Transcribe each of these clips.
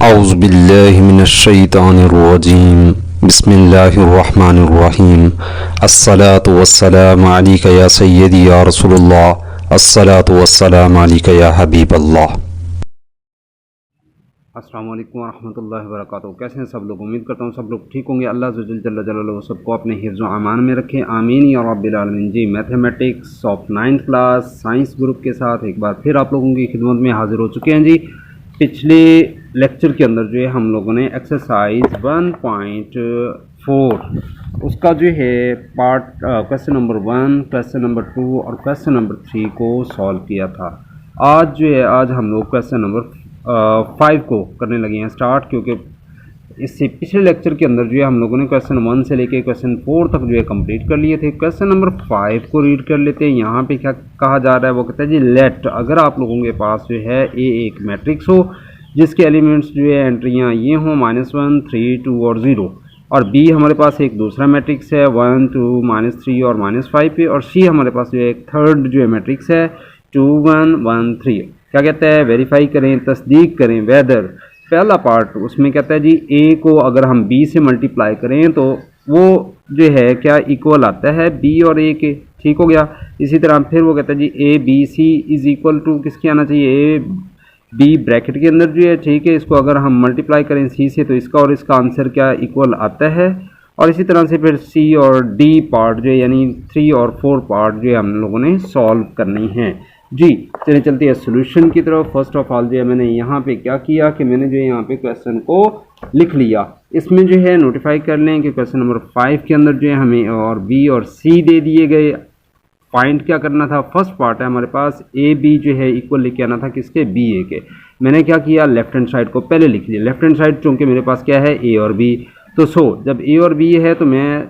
औज़ुबिल्लाहिमिनश्शैतानिर्रजीम बिस्मिल्लाहिर्रहमानिर्रहीम अस्सलातु वस्सलामु अलैका या सय्यदी या रसूलुल्लाह अस्सलातु वस्सलामु अलैका या हबीबल्लाह। अस्सलाम वालेकुम रहमतुल्लाहि व बरकातहू। कैसे हैं सब लोग? उम्मीद करता हूँ सब लोग ठीक होंगे। अल्लाह जल्ल जलालुहु सबको अपने हिफ्ज़ व अमान में रखें, आमीन या रब्बिल आलमीन। जी, mathematics of 9th class science group के साथ एक बार फिर आप लोगों की खिदमत में हाजिर हो चुके हैं। जी, पिछले लेक्चर के अंदर जो है हम लोगों ने एक्सरसाइज 1.4 उसका जो है part question number 1, question number 2 और क्वेश्चन नंबर 3 को सॉल्व किया था। आज हम लोग क्वेश्चन नंबर 5 को करने लगे हैं स्टार्ट, क्योंकि इससे पिछले लेक्चर के अंदर जो है हम लोगों ने क्वेश्चन 1 से लेके क्वेश्चन 4 तक जो है कंप्लीट कर लिए थे। क्वेश्चन नंबर 5 को रीड कर लेते हैं। यहाँ पे क्या कहा जा रहा है, वो कहता है जी लेट, अगर आप लोगों के पास जो है ए एक मैट्रिक्स हो जिसके एलिमेंट्स जो है एंट्रियाँ ये हों -1, 3, 2 और 0, और बी हमारे पास एक दूसरा मैट्रिक्स है 1, 2, -3 और -5 पे, और सी हमारे पास जो है एक थर्ड जो है मैट्रिक्स है 2, 1, 1, 3। क्या कहता है, वेरीफाई करें, तस्दीक करें वेदर। पहला पार्ट उसमें कहता है जी ए को अगर हम बी से मल्टीप्लाई करें तो वो जो है क्या इक्वल आता है बी और ए के। ठीक हो गया। इसी तरह फिर वो कहता है जी A B C is equal to किसके आना चाहिए, ए बी ब्रैकेट के अंदर जो है, ठीक है, इसको अगर हम मल्टीप्लाई करें सी से तो इसका और इसका आंसर क्या इक्वल आता है। और इसी तरह से फिर सी और डी पार्ट जो है यानी 3 और 4 पार्ट जो है हम लोगों ने सॉल्व करनी है। जी, चलिए चलते हैं सोल्यूशन की तरफ। फर्स्ट ऑफ ऑल जो है मैंने यहाँ पे क्या किया कि मैंने जो है यहाँ पे क्वेश्चन को लिख लिया। इसमें जो है नोटिफाई कर लें कि क्वेश्चन नंबर 5 के अंदर जो है हमें और बी और सी दे दिए गए। फाइंड क्या करना था, फर्स्ट पार्ट है हमारे पास ए बी जो है इक्वल लेके आना था किसके, बी ए के। मैंने क्या किया, लेफ्ट हैंड साइड को पहले लिख लिया। लेफ्ट हैंड साइड चूँकि मेरे पास क्या है ए और बी, तो जब ए और बी है तो मैं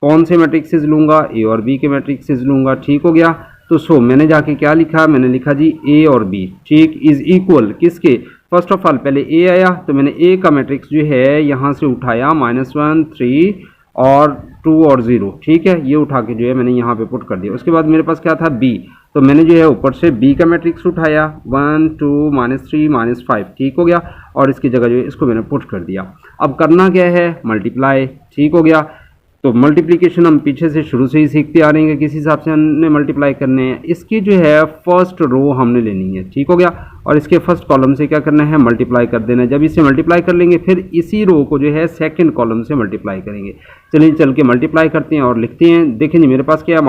कौन से मैट्रिक्सेस लूँगा, ए और बी के मैट्रिक्सेस लूँगा। ठीक हो गया। तो मैंने जाके क्या लिखा, मैंने लिखा जी ए और बी, ठीक, इज इक्वल किसके, फर्स्ट ऑफ ऑल पहले ए आया तो मैंने ए का मैट्रिक्स जो है यहाँ से उठाया -1, 3 और 2 और 0, ठीक है, ये उठा के जो है मैंने यहाँ पे पुट कर दिया। उसके बाद मेरे पास क्या था बी, तो मैंने जो है ऊपर से बी का मैट्रिक्स उठाया 1, 2, -3, -5, ठीक हो गया, और इसकी जगह जो है इसको मैंने पुट कर दिया। अब करना क्या है, मल्टीप्लाई। ठीक हो गया। तो मल्टीप्लिकेशन हम पीछे से शुरू से ही सीखते आ रहे हैं कि किस हिसाब से हमने मल्टीप्लाई करने हैं। इसकी जो है फर्स्ट रो हमने लेनी है। ठीक हो गया। और इसके फर्स्ट कॉलम से क्या करना है, मल्टीप्लाई कर देना है। जब इसे मल्टीप्लाई कर लेंगे फिर इसी रो को जो है सेकंड कॉलम से मल्टीप्लाई करेंगे। चलिए चल के मल्टीप्लाई करते हैं और लिखते हैं। देखें जी मेरे पास क्या है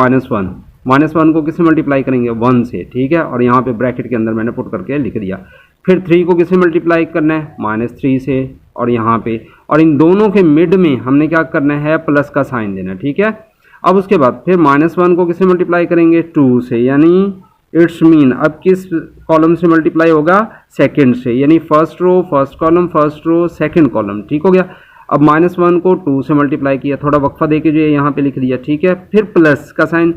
-1 को किससे मल्टीप्लाई करेंगे, 1 से, ठीक है, और यहाँ पे ब्रैकेट के अंदर मैंने पुट करके लिख दिया। फिर 3 को किससे मल्टीप्लाई करना है, -3 से, और यहाँ पे, और इन दोनों के मिड में हमने क्या करना है, प्लस का साइन देना। ठीक है। अब उसके बाद फिर -1 को किससे मल्टीप्लाई करेंगे, 2 से, यानी इट्स मीन अब किस कॉलम से मल्टीप्लाई होगा, सेकंड से, यानी first row first column, first row second column. ठीक हो गया। अब -1 को 2 से मल्टीप्लाई किया, थोड़ा वक्फा देके जो है यहाँ पे लिख दिया। ठीक है। फिर प्लस का साइन,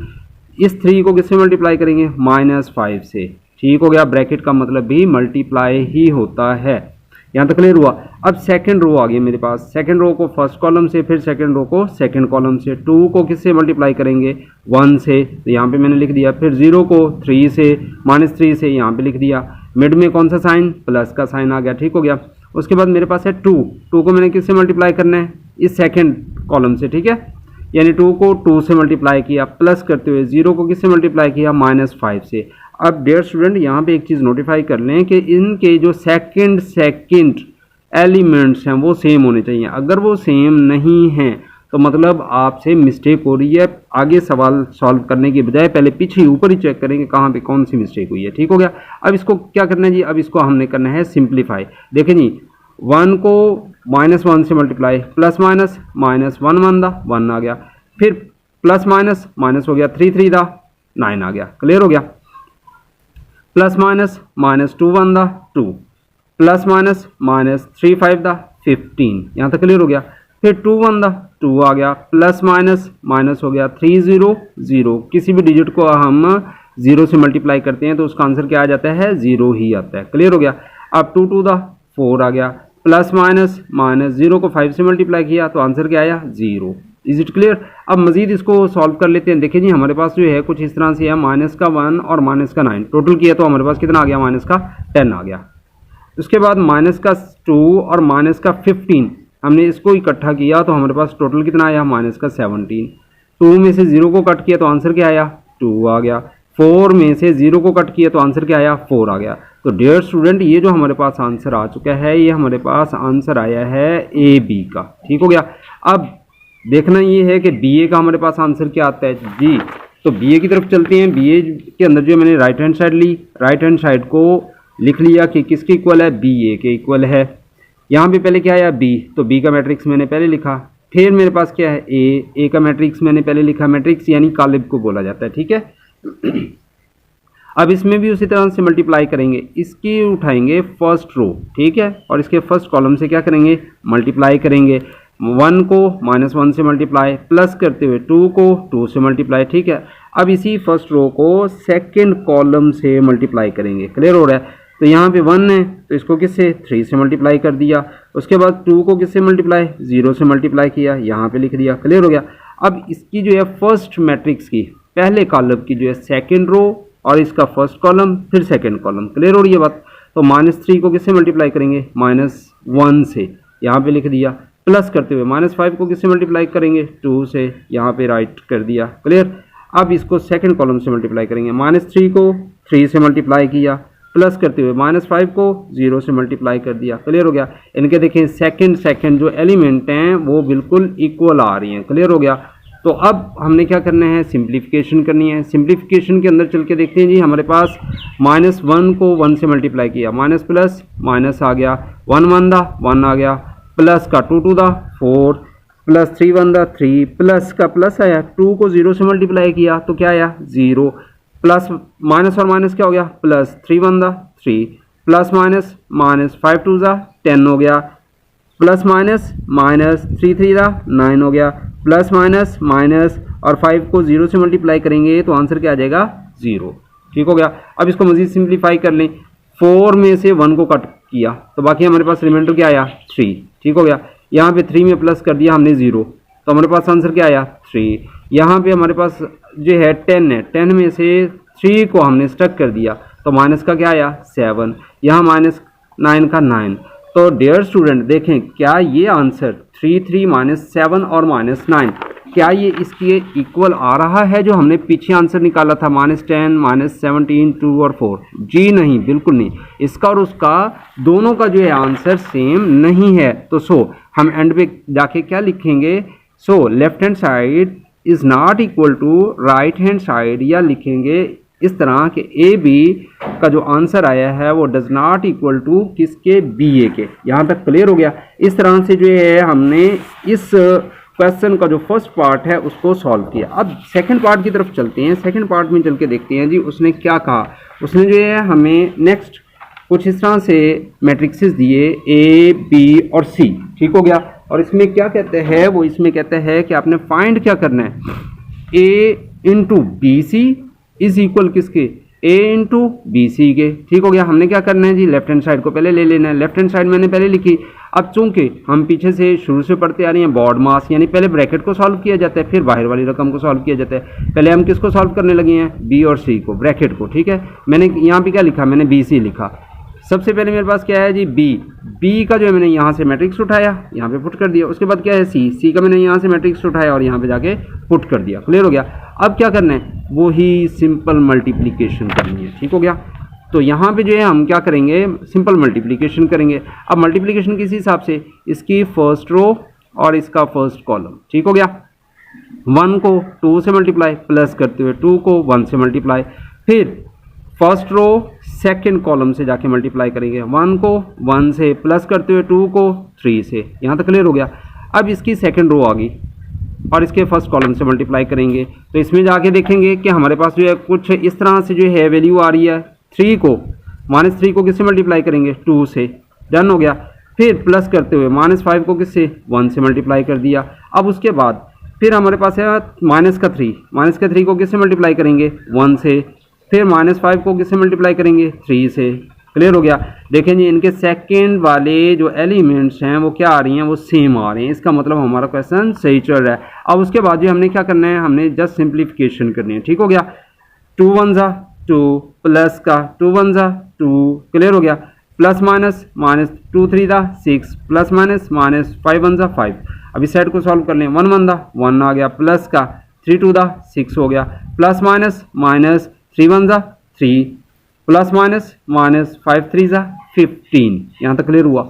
इस 3 को किससे मल्टीप्लाई करेंगे, -5 से। ठीक हो गया। ब्रैकेट का मतलब भी मल्टीप्लाई ही होता है। यहाँ तक क्लियर हुआ। अब सेकंड रो आ गई मेरे पास। सेकंड रो को फर्स्ट कॉलम से, फिर सेकंड रो को सेकंड कॉलम से। 2 को किससे मल्टीप्लाई करेंगे, 1 से, तो यहाँ पे मैंने लिख दिया। फिर 0 को 3 से, -3 से यहाँ पे लिख दिया। मिड में कौन सा साइन, प्लस का साइन आ गया। ठीक हो गया। उसके बाद मेरे पास है 2 को मैंने किससे मल्टीप्लाई करना है, इस सेकेंड कॉलम से। ठीक है। यानी 2 को 2 से मल्टीप्लाई किया, प्लस करते हुए 0 को किससे मल्टीप्लाई किया, -5 से। अब डियर स्टूडेंट यहाँ पे एक चीज़ नोटिफाई कर लें कि इनके जो सेकंड एलिमेंट्स हैं वो सेम होने चाहिए। अगर वो सेम नहीं हैं तो मतलब आपसे मिस्टेक हो रही है। आगे सवाल सॉल्व करने के बजाय पहले पीछे ऊपर ही चेक करेंगे कहाँ पे कौन सी मिस्टेक हुई है। ठीक हो गया। अब इसको क्या करना है जी, अब इसको हमने करना है सिंप्लीफाई। देखें जी 1 को -1 से मल्टीप्लाई, प्लस माइनस, -1 दा 1 आ गया, फिर प्लस माइनस हो गया, 3 दा 9 आ गया। क्लियर हो गया। प्लस माइनस, -2 1 दा 2, प्लस माइनस, -3 दा 15, यहाँ तक क्लियर हो गया। फिर 2 1 दा 2 आ गया, प्लस माइनस हो गया 3 0 0। किसी भी डिजिट को हम 0 से मल्टीप्लाई करते हैं तो उसका आंसर क्या आ जाता है, 0 ही आता है। क्लियर हो गया। अब 2 दा 4 आ गया, प्लस माइनस 0 को 5 से मल्टीप्लाई किया तो आंसर क्या आया, 0। Is it clear. अब मजीद इसको सॉल्व कर लेते हैं। देखिए जी हमारे पास जो है कुछ इस तरह से है, -1 और -9 टोटल किया तो हमारे पास कितना आ गया, -10 आ गया। उसके बाद माइनस का 2 और माइनस का 15 हमने इसको इकट्ठा किया तो हमारे पास टोटल कितना आया, माइनस का 17। 2 में से 0 को कट किया तो आंसर क्या आया, 2 आ गया। 4 में से 0 को कट किया तो आंसर क्या आया, 4 आ गया। तो डियर स्टूडेंट ये जो हमारे पास आंसर आ चुका है, ये हमारे पास आंसर आया है ए बी का। ठीक हो गया। अब देखना ये है कि बी ए का हमारे पास आंसर क्या आता है जी। तो बी ए की तरफ चलते हैं। बी ए के अंदर जो मैंने राइट हैंड साइड ली, राइट हैंड साइड को लिख लिया कि किसके इक्वल है, बी ए के इक्वल है। यहाँ पे पहले क्या आया, बी, तो बी का मैट्रिक्स मैंने पहले लिखा। फिर मेरे पास क्या है, ए का मैट्रिक्स मैंने पहले लिखा। मैट्रिक्स यानी कालिब को बोला जाता है। ठीक है। अब इसमें भी उसी तरह से मल्टीप्लाई करेंगे। इसकी उठाएंगे फर्स्ट रो, ठीक है, और इसके फर्स्ट कॉलम से क्या करेंगे, मल्टीप्लाई करेंगे। 1 को -1 से मल्टीप्लाई, प्लस करते हुए 2 को 2 से मल्टीप्लाई। ठीक है। अब इसी फर्स्ट रो को सेकंड कॉलम से मल्टीप्लाई करेंगे। क्लियर हो रहा है। तो यहाँ पे 1 है तो इसको किससे, 3 से मल्टीप्लाई कर दिया। उसके बाद 2 को किससे मल्टीप्लाई, 0 से मल्टीप्लाई किया, यहाँ पे लिख दिया। क्लियर हो गया। अब इसकी जो है फर्स्ट मैट्रिक्स की पहले कॉलम की जो है सेकंड रो और इसका फर्स्ट कॉलम फिर सेकंड कॉलम। क्लियर हो रही है बात। तो -3 को किससे मल्टीप्लाई करेंगे, -1 से, यहाँ पे लिख दिया। प्लस करते हुए -5 को किससे मल्टीप्लाई करेंगे, 2 से, यहाँ पे राइट कर दिया। क्लियर। अब इसको सेकंड कॉलम से मल्टीप्लाई करेंगे। -3 को 3 से मल्टीप्लाई किया, प्लस करते हुए -5 को 0 से मल्टीप्लाई कर दिया। क्लियर हो गया। इनके देखें सेकंड जो एलिमेंट हैं वो बिल्कुल इक्वल आ रही हैं। क्लियर हो गया। तो अब हमने क्या करना है, सिंप्लीफिकेशन करनी है। सिंप्लीफिकेशन के अंदर चल के देखते हैं जी। हमारे पास -1 को 1 से मल्टीप्लाई किया, माइनस प्लस माइनस आ गया, 1 1 दा 1 आ गया, प्लस का 2 2 दा 4, प्लस 3 1 दा 3, प्लस का प्लस आया, 2 को 0 से मल्टीप्लाई किया तो क्या आया, 0, प्लस माइनस और माइनस क्या हो गया, प्लस 3 1 दा 3, प्लस माइनस माइनस 5 2 दा 10 हो गया, प्लस माइनस माइनस 3 3 दा 9 हो गया, प्लस माइनस माइनस और 5 को 0 से मल्टीप्लाई करेंगे तो आंसर क्या आ जाएगा, 0। ठीक हो गया। अब इसको मजीद सिंप्लीफाई कर लें। 4 में से 1 को कट किया तो बाकी हमारे पास रिमाइंडर क्या आया, 3। ठीक हो गया। यहाँ पे 3 में प्लस कर दिया हमने 0 तो हमारे पास आंसर क्या आया, 3। यहाँ पे हमारे पास जो है 10 है, 10 में से 3 को हमने स्टक कर दिया तो माइनस का क्या आया, 7। यहाँ माइनस 9 का 9। तो डियर स्टूडेंट देखें क्या ये आंसर 3 3 -7 और -9 क्या ये इसके इक्वल आ रहा है जो हमने पीछे आंसर निकाला था, -10 -17 2 और 4? जी नहीं, बिल्कुल नहीं। इसका और उसका दोनों का जो है आंसर सेम नहीं है। तो हम एंड पे जाके क्या लिखेंगे, left hand side is not equal to right hand side, या लिखेंगे इस तरह के ए बी का जो आंसर आया है वो डज नॉट इक्वल टू किसके, बी ए के। यहाँ तक क्लियर हो गया। इस तरह से जो है हमने इस क्वेश्चन का जो फर्स्ट पार्ट है उसको सॉल्व किया। अब सेकंड पार्ट की तरफ चलते हैं। सेकंड पार्ट में चल के देखते हैं जी उसने क्या कहा। उसने जो है हमें नेक्स्ट कुछ इस तरह से मैट्रिक्सेस दिए ए बी और सी। ठीक हो गया। और इसमें क्या कहते हैं, वो इसमें कहते हैं कि आपने फाइंड क्या करना है, A into B C is equal किसके, ए इंटू बी सी के। ठीक हो गया। हमने क्या करना है जी, लेफ्ट हैंड साइड को पहले ले लेना है। लेफ्ट हैंड साइड मैंने पहले लिखी। अब चूंकि हम पीछे से शुरू से पढ़ते आ रहे हैं बॉड मास, यानी पहले ब्रैकेट को सॉल्व किया जाता है फिर बाहर वाली रकम को सॉल्व किया जाता है। पहले हम किसको सॉल्व करने लगे हैं, बी और सी को, ब्रैकेट को। ठीक है। मैंने यहाँ पे क्या लिखा, मैंने बी सी लिखा। सबसे पहले मेरे पास क्या है जी, बी का जो है मैंने यहाँ से मैट्रिक्स उठाया, यहाँ पे पुट कर दिया। उसके बाद क्या है सी का मैंने यहाँ से मैट्रिक्स उठाया और यहाँ पे जाके पुट कर दिया। क्लियर हो गया। अब क्या करना है, वो ही सिंपल मल्टीप्लिकेशन करनी है। ठीक हो गया। तो यहाँ पे जो है हम क्या करेंगे, सिंपल मल्टीप्लिकेशन करेंगे। अब मल्टीप्लिकेशन किस हिसाब से, इसकी फर्स्ट रो और इसका फर्स्ट कॉलम। ठीक हो गया। 1 को 2 से मल्टीप्लाई, प्लस करते हुए 2 को 1 से मल्टीप्लाई, फिर फर्स्ट रो सेकंड कॉलम से जाके मल्टीप्लाई करेंगे। 1 को 1 से, प्लस करते हुए 2 को 3 से। यहाँ तक क्लियर हो गया। अब इसकी सेकंड रो आ गई और इसके फर्स्ट कॉलम से मल्टीप्लाई करेंगे। तो इसमें जाके देखेंगे कि हमारे पास जो है कुछ इस तरह से जो है वैल्यू आ रही है। 3 को -3 को किससे मल्टीप्लाई करेंगे, 2 से। डन हो गया। फिर प्लस करते हुए -5 को किससे, 1 से मल्टीप्लाई कर दिया। अब उसके बाद फिर हमारे पास है माइनस का 3 को किससे मल्टीप्लाई करेंगे, 1 से। फिर -5 को किससे मल्टीप्लाई करेंगे, 3 से। क्लियर हो गया। देखें जी इनके सेकंड वाले जो एलिमेंट्स हैं वो क्या आ रही हैं, वो सेम आ रहे हैं। इसका मतलब हमारा क्वेश्चन सही चल रहा है। अब उसके बाद जो हमने क्या करना है, हमने जस्ट सिंप्लीफिकेशन करनी है। ठीक हो गया। 2 1 जा 2, प्लस का 2 1 जा 2। क्लियर हो गया। प्लस माइनस माइनस 2 3 दा 6 प्लस माइनस माइनस 5 1 दा 5। अब इस साइड को सॉल्व कर लें, 1 1 दा 1 आ गया, प्लस का 3 2 दा 6 हो गया, प्लस माइनस माइनस 3 1 दा 3 प्लस माइनस माइनस 5 3 दा 15। यहाँ तक क्लियर हुआ।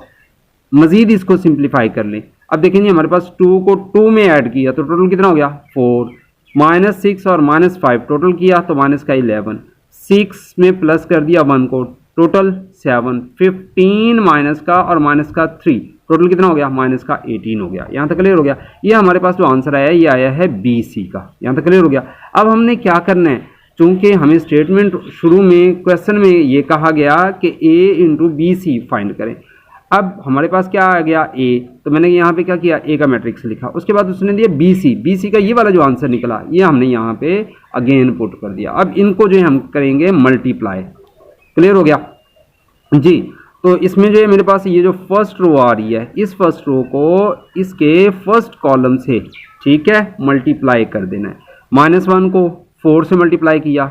मजीद इसको सिंप्लीफाई कर लें। अब देखेंगे हमारे पास 2 को 2 में ऐड किया तो टोटल कितना हो गया 4, माइनस 6 और माइनस 5 टोटल किया तो माइनस का 11, 6 में प्लस कर दिया 1 को टोटल 7, 15 माइनस का और माइनस का 3 टोटल कितना हो गया माइनस का 18 हो गया। यहाँ तक क्लियर हो गया। ये हमारे पास जो आंसर आया ये आया है बी सी का। यहाँ तक क्लियर हो गया। अब हमने क्या करना है, चूंकि हमें स्टेटमेंट शुरू में क्वेश्चन में ये कहा गया कि ए इंटू बी सी फाइंड करें। अब हमारे पास क्या आ गया ए, तो मैंने यहाँ पे क्या किया ए का मैट्रिक्स लिखा, उसके बाद उसने दिया बी सी का ये वाला जो आंसर निकला ये हमने यहाँ पे अगेन पुट कर दिया। अब इनको जो है हम करेंगे मल्टीप्लाई। क्लियर हो गया जी। तो इसमें जो है मेरे पास ये जो फर्स्ट रो आ रही है इस फर्स्ट रो को इसके फर्स्ट कॉलम से ठीक है मल्टीप्लाई कर देना है। -1 को 4 से मल्टीप्लाई किया,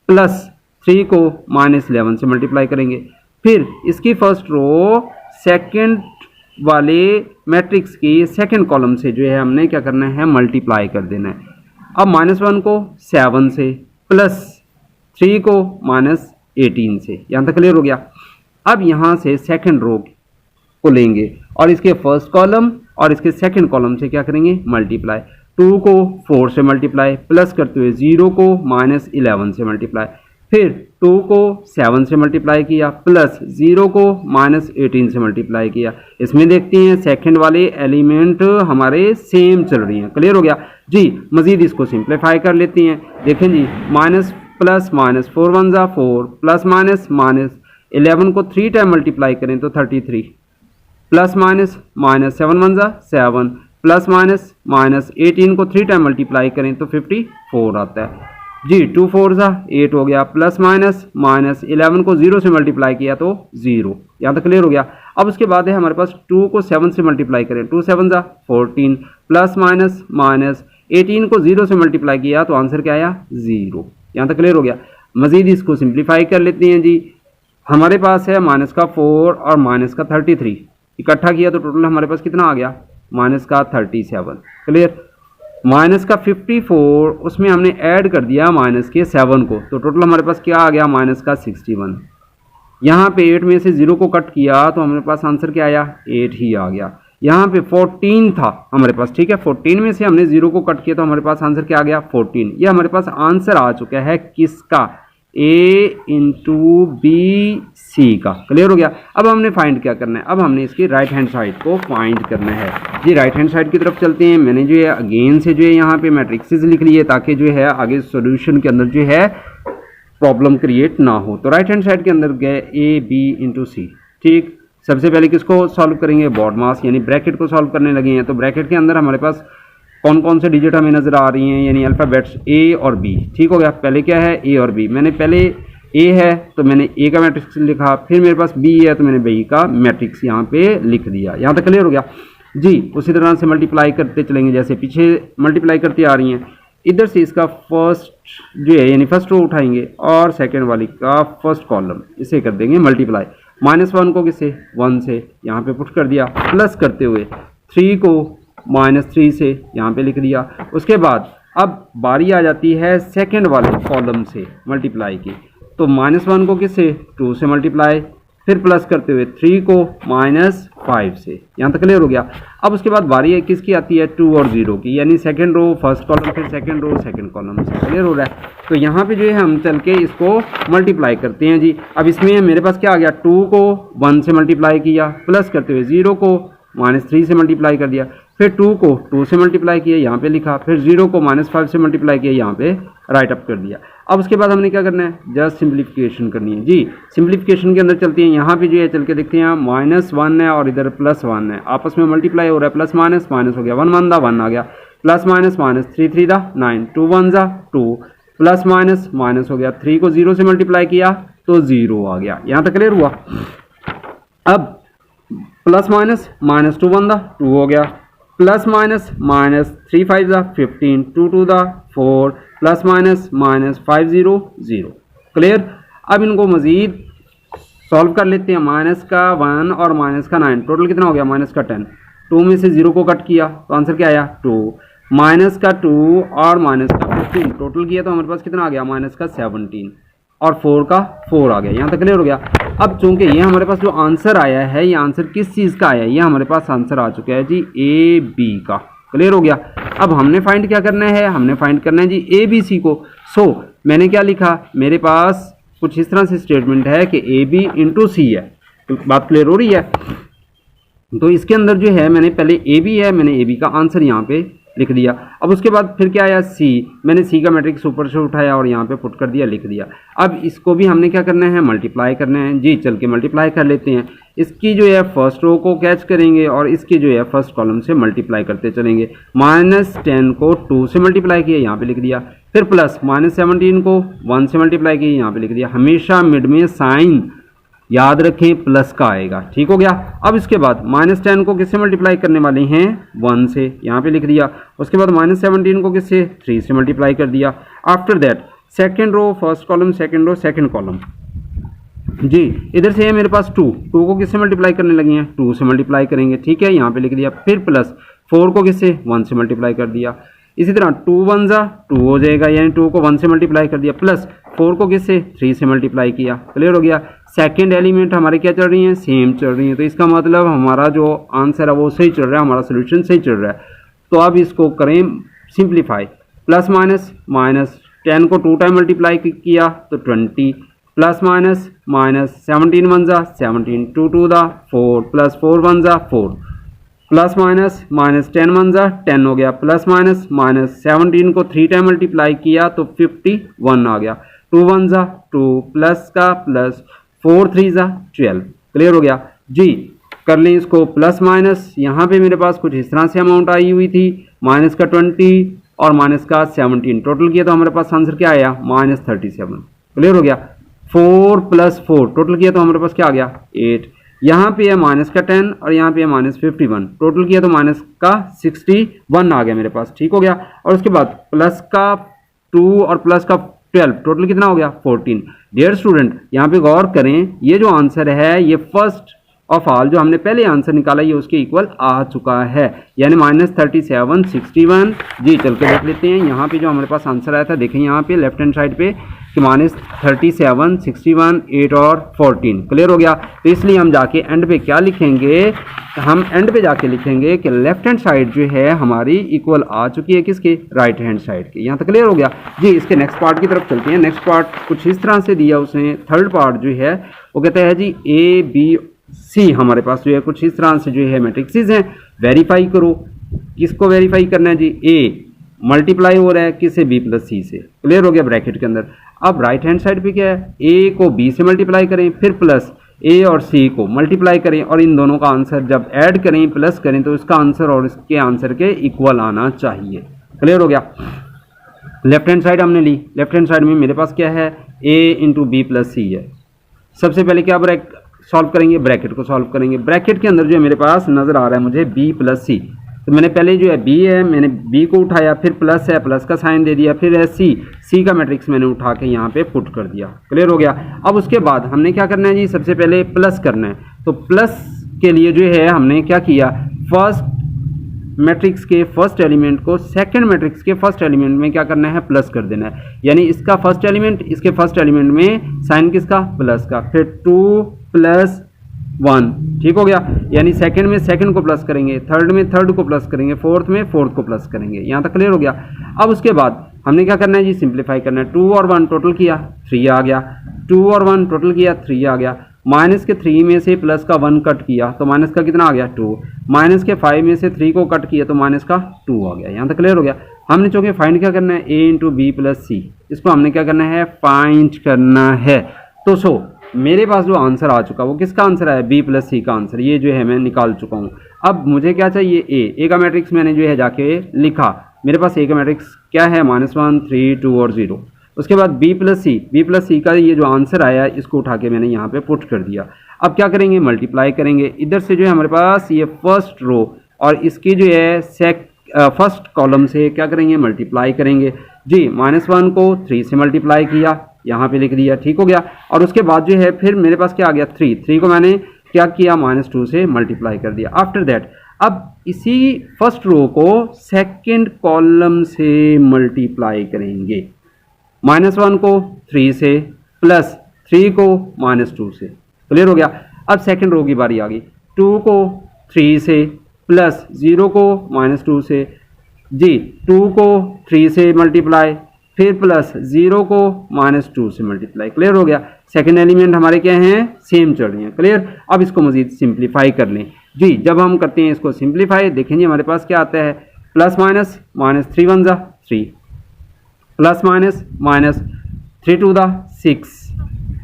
प्लस 3 को -11 से मल्टीप्लाई करेंगे, फिर इसकी फर्स्ट रो सेकंड वाले मैट्रिक्स की सेकंड कॉलम से जो है हमने क्या करना है मल्टीप्लाई कर देना है। अब -1 को 7 से, प्लस 3 को -18 से। यहाँ तक क्लियर हो गया। अब यहाँ से सेकंड रो को लेंगे और इसके फर्स्ट कॉलम और इसके सेकंड कॉलम से क्या करेंगे मल्टीप्लाई। 2 को 4 से मल्टीप्लाई, प्लस करते हुए 0 को -11 से मल्टीप्लाई, फिर 2 को 7 से मल्टीप्लाई किया, प्लस 0 को -18 से मल्टीप्लाई किया। इसमें देखते हैं सेकंड वाले एलिमेंट हमारे सेम चल रही हैं। क्लियर हो गया जी। मजीद इसको सिंप्लीफाई कर लेते हैं। देखें जी, माइनस प्लस माइनस 4 1 ज़ा 4, प्लस माइनस माइनस 11 को 3 टाइम मल्टीप्लाई करें तो 33, प्लस माइनस माइनस 7 1 ज़ा 7, प्लस माइनस माइनस 18 को 3 टाइम मल्टीप्लाई करें तो 54 आता है जी। 2 4 ज़ा 8 हो गया, प्लस माइनस माइनस 11 को 0 से मल्टीप्लाई किया तो 0। यहाँ तक क्लियर हो गया। अब उसके बाद है हमारे पास 2 को 7 से मल्टीप्लाई करें, 2 7 ज़ा 14, प्लस माइनस माइनस 18 को 0 से मल्टीप्लाई किया तो आंसर क्या आया 0। यहाँ तक क्लियर हो गया। मजीद इसको सिंप्लीफाई कर लेते हैं जी। हमारे पास है माइनस का 4 और माइनस का 33 इकट्ठा किया तो टोटल हमारे पास कितना आ गया माइनस का 37। क्लियर। माइनस का 54 उसमें हमने ऐड कर दिया माइनस के 7 को तो टोटल हमारे पास क्या आ गया माइनस का 61। यहाँ पे 8 में से 0 को कट किया तो हमारे पास आंसर क्या आया 8 ही आ गया। यहाँ पे 14 था हमारे पास, ठीक है, 14 में से हमने 0 को कट किया तो हमारे पास आंसर क्या आ गया 14। ये हमारे पास आंसर आ चुका है किसका A इंटू बी सी का। क्लियर हो गया। अब हमने फाइंड क्या करना है, अब हमने इसकी राइट हैंड साइड को फाइंड करना है जी। राइट हैंड साइड की तरफ चलते हैं। मैंने जो है अगेन से जो है यहाँ पे मैट्रिक्सेस लिख लिए ताकि जो है आगे सॉल्यूशन के अंदर जो है प्रॉब्लम क्रिएट ना हो। तो राइट हैंड साइड के अंदर गए A B इंटू सी। ठीक, सबसे पहले किसको सॉल्व करेंगे बॉड मास यानी ब्रैकेट को सॉल्व करने लगे हैं। तो ब्रैकेट के अंदर हमारे पास कौन कौन से डिजिट हमें नज़र आ रही हैं यानी अल्फ़ाबेट्स A और B। ठीक हो गया। पहले क्या है A और B। मैंने पहले A है तो मैंने A का मैट्रिक्स लिखा, फिर मेरे पास B है तो मैंने B का मैट्रिक्स यहाँ पे लिख दिया। यहाँ तक क्लियर हो गया जी। उसी तरह से मल्टीप्लाई करते चलेंगे जैसे पीछे मल्टीप्लाई करती आ रही हैं। इधर से इसका फर्स्ट जो है यानी फर्स्ट रो उठाएंगे और सेकेंड वाली का फर्स्ट कॉलम इसे कर देंगे मल्टीप्लाई। -1 को किससे 1 से यहाँ पे पुट कर दिया, प्लस करते हुए 3 को -3 से यहाँ पे लिख दिया। उसके बाद अब बारी आ जाती है सेकंड वाले कॉलम से मल्टीप्लाई की। तो -1 को किससे 2 से मल्टीप्लाई, फिर प्लस करते हुए 3 को -5 से। यहाँ तक क्लियर हो गया। अब उसके बाद बारी है किसकी आती है 2 और 0 की यानी सेकंड रो फर्स्ट कॉलम फिर सेकंड रो सेकंड कॉलम से। क्लियर हो रहा है। तो यहाँ पे जो है हम चल के इसको मल्टीप्लाई करते हैं जी। अब इसमें मेरे पास क्या आ गया 2 को 1 से मल्टीप्लाई किया, प्लस करते हुए 0 को -3 से मल्टीप्लाई कर दिया, फिर 2 को 2 से मल्टीप्लाई किया यहाँ पे लिखा, फिर 0 को -5 से मल्टीप्लाई किया यहाँ पे राइट अप कर दिया। अब उसके बाद हमने क्या करना है जस्ट सिंप्लीफिकेशन करनी है जी। सिंप्लीफिकेशन के अंदर चलते हैं। यहाँ पे जो है चल के देखते हैं -1 है और इधर +1 है, आपस में मल्टीप्लाई हो रहा है, प्लस माइनस माइनस हो गया 1 1 दा 1 आ गया, प्लस माइनस माइनस 3 3 दा 9, 2 1 दा 2, प्लस माइनस माइनस हो गया, 3 को 0 से मल्टीप्लाई किया तो 0 आ गया। यहाँ तक क्लियर हुआ। अब प्लस माइनस माइनस 2 1 दा 2 हो गया, प्लस माइनस माइनस 3 5 दा 15, 2 2 दा 4, प्लस माइनस माइनस 5 0 0। क्लियर। अब इनको मज़ीद सॉल्व कर लेते हैं। माइनस का 1 और माइनस का 9 टोटल कितना हो गया माइनस का 10। 2 में से 0 को कट किया तो आंसर क्या आया 2। माइनस का 2 और माइनस का 15 टोटल किया तो हमारे पास कितना आ गया माइनस का 17 और 4 का 4 आ गया। यहाँ तक क्लियर हो गया। अब चूंकि ये हमारे पास जो आंसर आया है ये आंसर किस चीज़ का आया है, ये हमारे पास आंसर आ चुका है जी ए बी का। क्लियर हो गया। अब हमने फाइंड क्या करना है, हमने फाइंड करना है जी ए बी सी को। सो मैंने क्या लिखा, मेरे पास कुछ इस तरह से स्टेटमेंट है कि ए बी इंटू सी है। तो बात क्लियर हो रही है। तो इसके अंदर जो है मैंने पहले ए बी है, मैंने ए बी का आंसर यहाँ पे लिख दिया। अब उसके बाद फिर क्या आया सी, मैंने सी का मैट्रिक्स ऊपर से उठाया और यहाँ पे पुट कर दिया, लिख दिया। अब इसको भी हमने क्या करना है मल्टीप्लाई करना है जी। चल के मल्टीप्लाई कर लेते हैं। इसकी जो है फर्स्ट रो को कैच करेंगे और इसकी जो है फर्स्ट कॉलम से मल्टीप्लाई करते चलेंगे। -10 को 2 से मल्टीप्लाई किया, यहाँ पे लिख दिया। फिर प्लस -17 को 1 से मल्टीप्लाई किया, यहाँ पे लिख दिया। हमेशा मिड में साइन याद रखें प्लस का आएगा। ठीक हो गया। अब इसके बाद -10 को किससे मल्टीप्लाई करने वाले हैं 1 से, यहाँ पे लिख दिया। उसके बाद -17 को किससे 3 से मल्टीप्लाई कर दिया। After that second row first column, second row second column जी। इधर से है मेरे पास 2 को किससे मल्टीप्लाई करने लगे हैं 2 से मल्टीप्लाई करेंगे। ठीक है, यहाँ पे लिख दिया। फिर प्लस 4 को किससे 1 से मल्टीप्लाई कर दिया। इसी तरह 2 1 जा 2 हो जाएगा, यानी 2 को 1 से मल्टीप्लाई कर दिया। प्लस 4 को किससे 3 से मल्टीप्लाई किया। क्लियर हो गया। सेकंड एलिमेंट हमारे क्या चल रही हैं सेम चल रही हैं। तो इसका मतलब हमारा जो आंसर है वो सही चल रहा है, हमारा सोल्यूशन सही चल रहा है। तो अब इसको करें सिंप्लीफाई। प्लस माइनस, -10 को 2 टाइम मल्टीप्लाई किया तो 20, प्लस माइनस 17 1 जा 17, 2 2 दा 4, प्लस 4 1 जा 4, प्लस माइनस -10 1 जा 10 हो गया। प्लस माइनस -17 को 3 टाइम मल्टीप्लाई किया तो 51 आ गया। 2 1 जा 2, प्लस का प्लस 4 3 जा 12। क्लियर हो गया जी। कर लें इसको प्लस माइनस। यहाँ पे मेरे पास कुछ इस तरह से अमाउंट आई हुई थी, माइनस का 20 और माइनस का 17 टोटल किया तो हमारे पास आंसर क्या आया -37। क्लियर हो गया। 4 + 4 टोटल किया तो हमारे पास क्या आ गया 8। यहाँ पे है माइनस का 10 और यहाँ पे है -51 टोटल किया तो माइनस का 61 आ गया मेरे पास। ठीक हो गया। और उसके बाद प्लस का 2 और प्लस का 12 टोटल कितना हो गया 14। डियर स्टूडेंट यहाँ पे गौर करें, ये जो आंसर है ये फर्स्ट ऑफ ऑल जो हमने पहले आंसर निकाला ये उसके इक्वल आ चुका है, यानी -37 61 जी। चल के देख लेते हैं यहाँ पे जो हमारे पास आंसर आया था। देखें यहाँ पे लेफ्ट हैंड साइड पे कि -37 61 8 और 14। क्लियर हो गया। तो इसलिए हम जाके एंड पे क्या लिखेंगे, हम एंड पे जाके लिखेंगे कि लेफ्ट हैंड साइड जो है हमारी इक्वल आ चुकी है किसके राइट हैंड साइड के। यहाँ तक क्लियर हो गया जी। इसके नेक्स्ट पार्ट की तरफ चलते हैं। नेक्स्ट पार्ट कुछ इस तरह से दिया उसने। थर्ड पार्ट जो है वो कहता है जी ए बी सी हमारे पास जो है कुछ इस तरह से जो है मैट्रिक्सेस हैं। वेरीफाई करो। किसको वेरीफाई करना है जी, ए मल्टीप्लाई हो रहा है किससे बी प्लस सी से। क्लियर हो गया ब्रैकेट के अंदर। अब राइट हैंड साइड पे क्या है, ए को बी से मल्टीप्लाई करें, फिर प्लस ए और सी को मल्टीप्लाई करें और इन दोनों का आंसर जब ऐड करें प्लस करें तो इसका आंसर और इसके आंसर के इक्वल आना चाहिए। क्लियर हो गया। लेफ्ट हैंड साइड हमने ली। लेफ्ट हैंड साइड में मेरे पास क्या है ए इंटू बी प्लस सी है। सबसे पहले क्या सॉल्व करेंगे, ब्रैकेट को सॉल्व करेंगे। ब्रैकेट के अंदर जो है मेरे पास नजर आ रहा है मुझे बी प्लस सी। तो मैंने पहले जो है बी है मैंने बी को उठाया, फिर प्लस है प्लस का साइन दे दिया, फिर है सी का मैट्रिक्स मैंने उठा के यहाँ पे पुट कर दिया। क्लियर हो गया। अब उसके बाद हमने क्या करना है जी, सबसे पहले प्लस करना है। तो प्लस के लिए जो है हमने क्या किया, फर्स्ट मैट्रिक्स के फर्स्ट एलिमेंट को सेकंड मैट्रिक्स के फर्स्ट एलिमेंट में क्या करना है प्लस कर देना है। यानी इसका फर्स्ट एलिमेंट इसके फर्स्ट एलिमेंट में साइन किसका प्लस का, फिर 2 + 1। ठीक हो गया। यानी सेकंड में सेकंड को प्लस करेंगे, थर्ड में थर्ड को प्लस करेंगे, फोर्थ में फोर्थ को प्लस करेंगे। यहाँ तक क्लियर हो गया। अब उसके बाद हमने क्या करना है जी, सिंप्लीफाई करना है। 2 और 1 टोटल किया 3 आ गया, 2 और 1 टोटल किया 3 आ गया। माइनस के 3 में से प्लस का 1 कट किया तो माइनस का कितना आ गया 2। माइनस के 5 में से 3 को कट किया तो माइनस का 2 आ गया। यहाँ तक क्लियर हो गया। हमने चूंकि फाइंड क्या करना है a इंटू बी प्लस सी, इसको हमने क्या करना है फाइंड करना है। तो सो मेरे पास जो आंसर आ चुका वो किसका आंसर है, बी प्लस सी का आंसर। ये जो है मैं निकाल चुका हूँ। अब मुझे क्या चाहिए, ए का मैट्रिक्स मैंने जो है जाके लिखा। मेरे पास ए का मैट्रिक्स क्या है, -1 3 2 और 0। उसके बाद बी प्लस सी का ये जो आंसर आया इसको उठा के मैंने यहाँ पे पुट कर दिया। अब क्या करेंगे, मल्टीप्लाई करेंगे। इधर से जो है हमारे पास ये फर्स्ट रो और इसकी जो है फर्स्ट कॉलम से क्या करेंगे, मल्टीप्लाई करेंगे जी। -1 को 3 से मल्टीप्लाई किया, यहाँ पे लिख दिया, ठीक हो गया। और उसके बाद जो है फिर मेरे पास क्या आ गया, 3 को मैंने क्या किया, -2 से मल्टीप्लाई कर दिया। आफ्टर दैट अब इसी फर्स्ट रो को सेकंड कॉलम से मल्टीप्लाई करेंगे। -1 को 3 से प्लस 3 को -2 से, क्लियर हो गया। अब सेकंड रो की बारी आ गई, 2 को 3 से प्लस 0 को -2 से, जी 2 को 3 से मल्टीप्लाई, फिर प्लस 0 को -2 से मल्टीप्लाई, क्लियर हो गया। सेकंड एलिमेंट हमारे क्या हैं, सेम चल रही हैं, क्लियर। अब इसको मजीद सिंप्लीफाई कर लें जी। जब हम करते हैं इसको सिंप्लीफाई, देखेंगे हमारे पास क्या आता है, plus minus, -3 1 3, plus minus 3 2 6,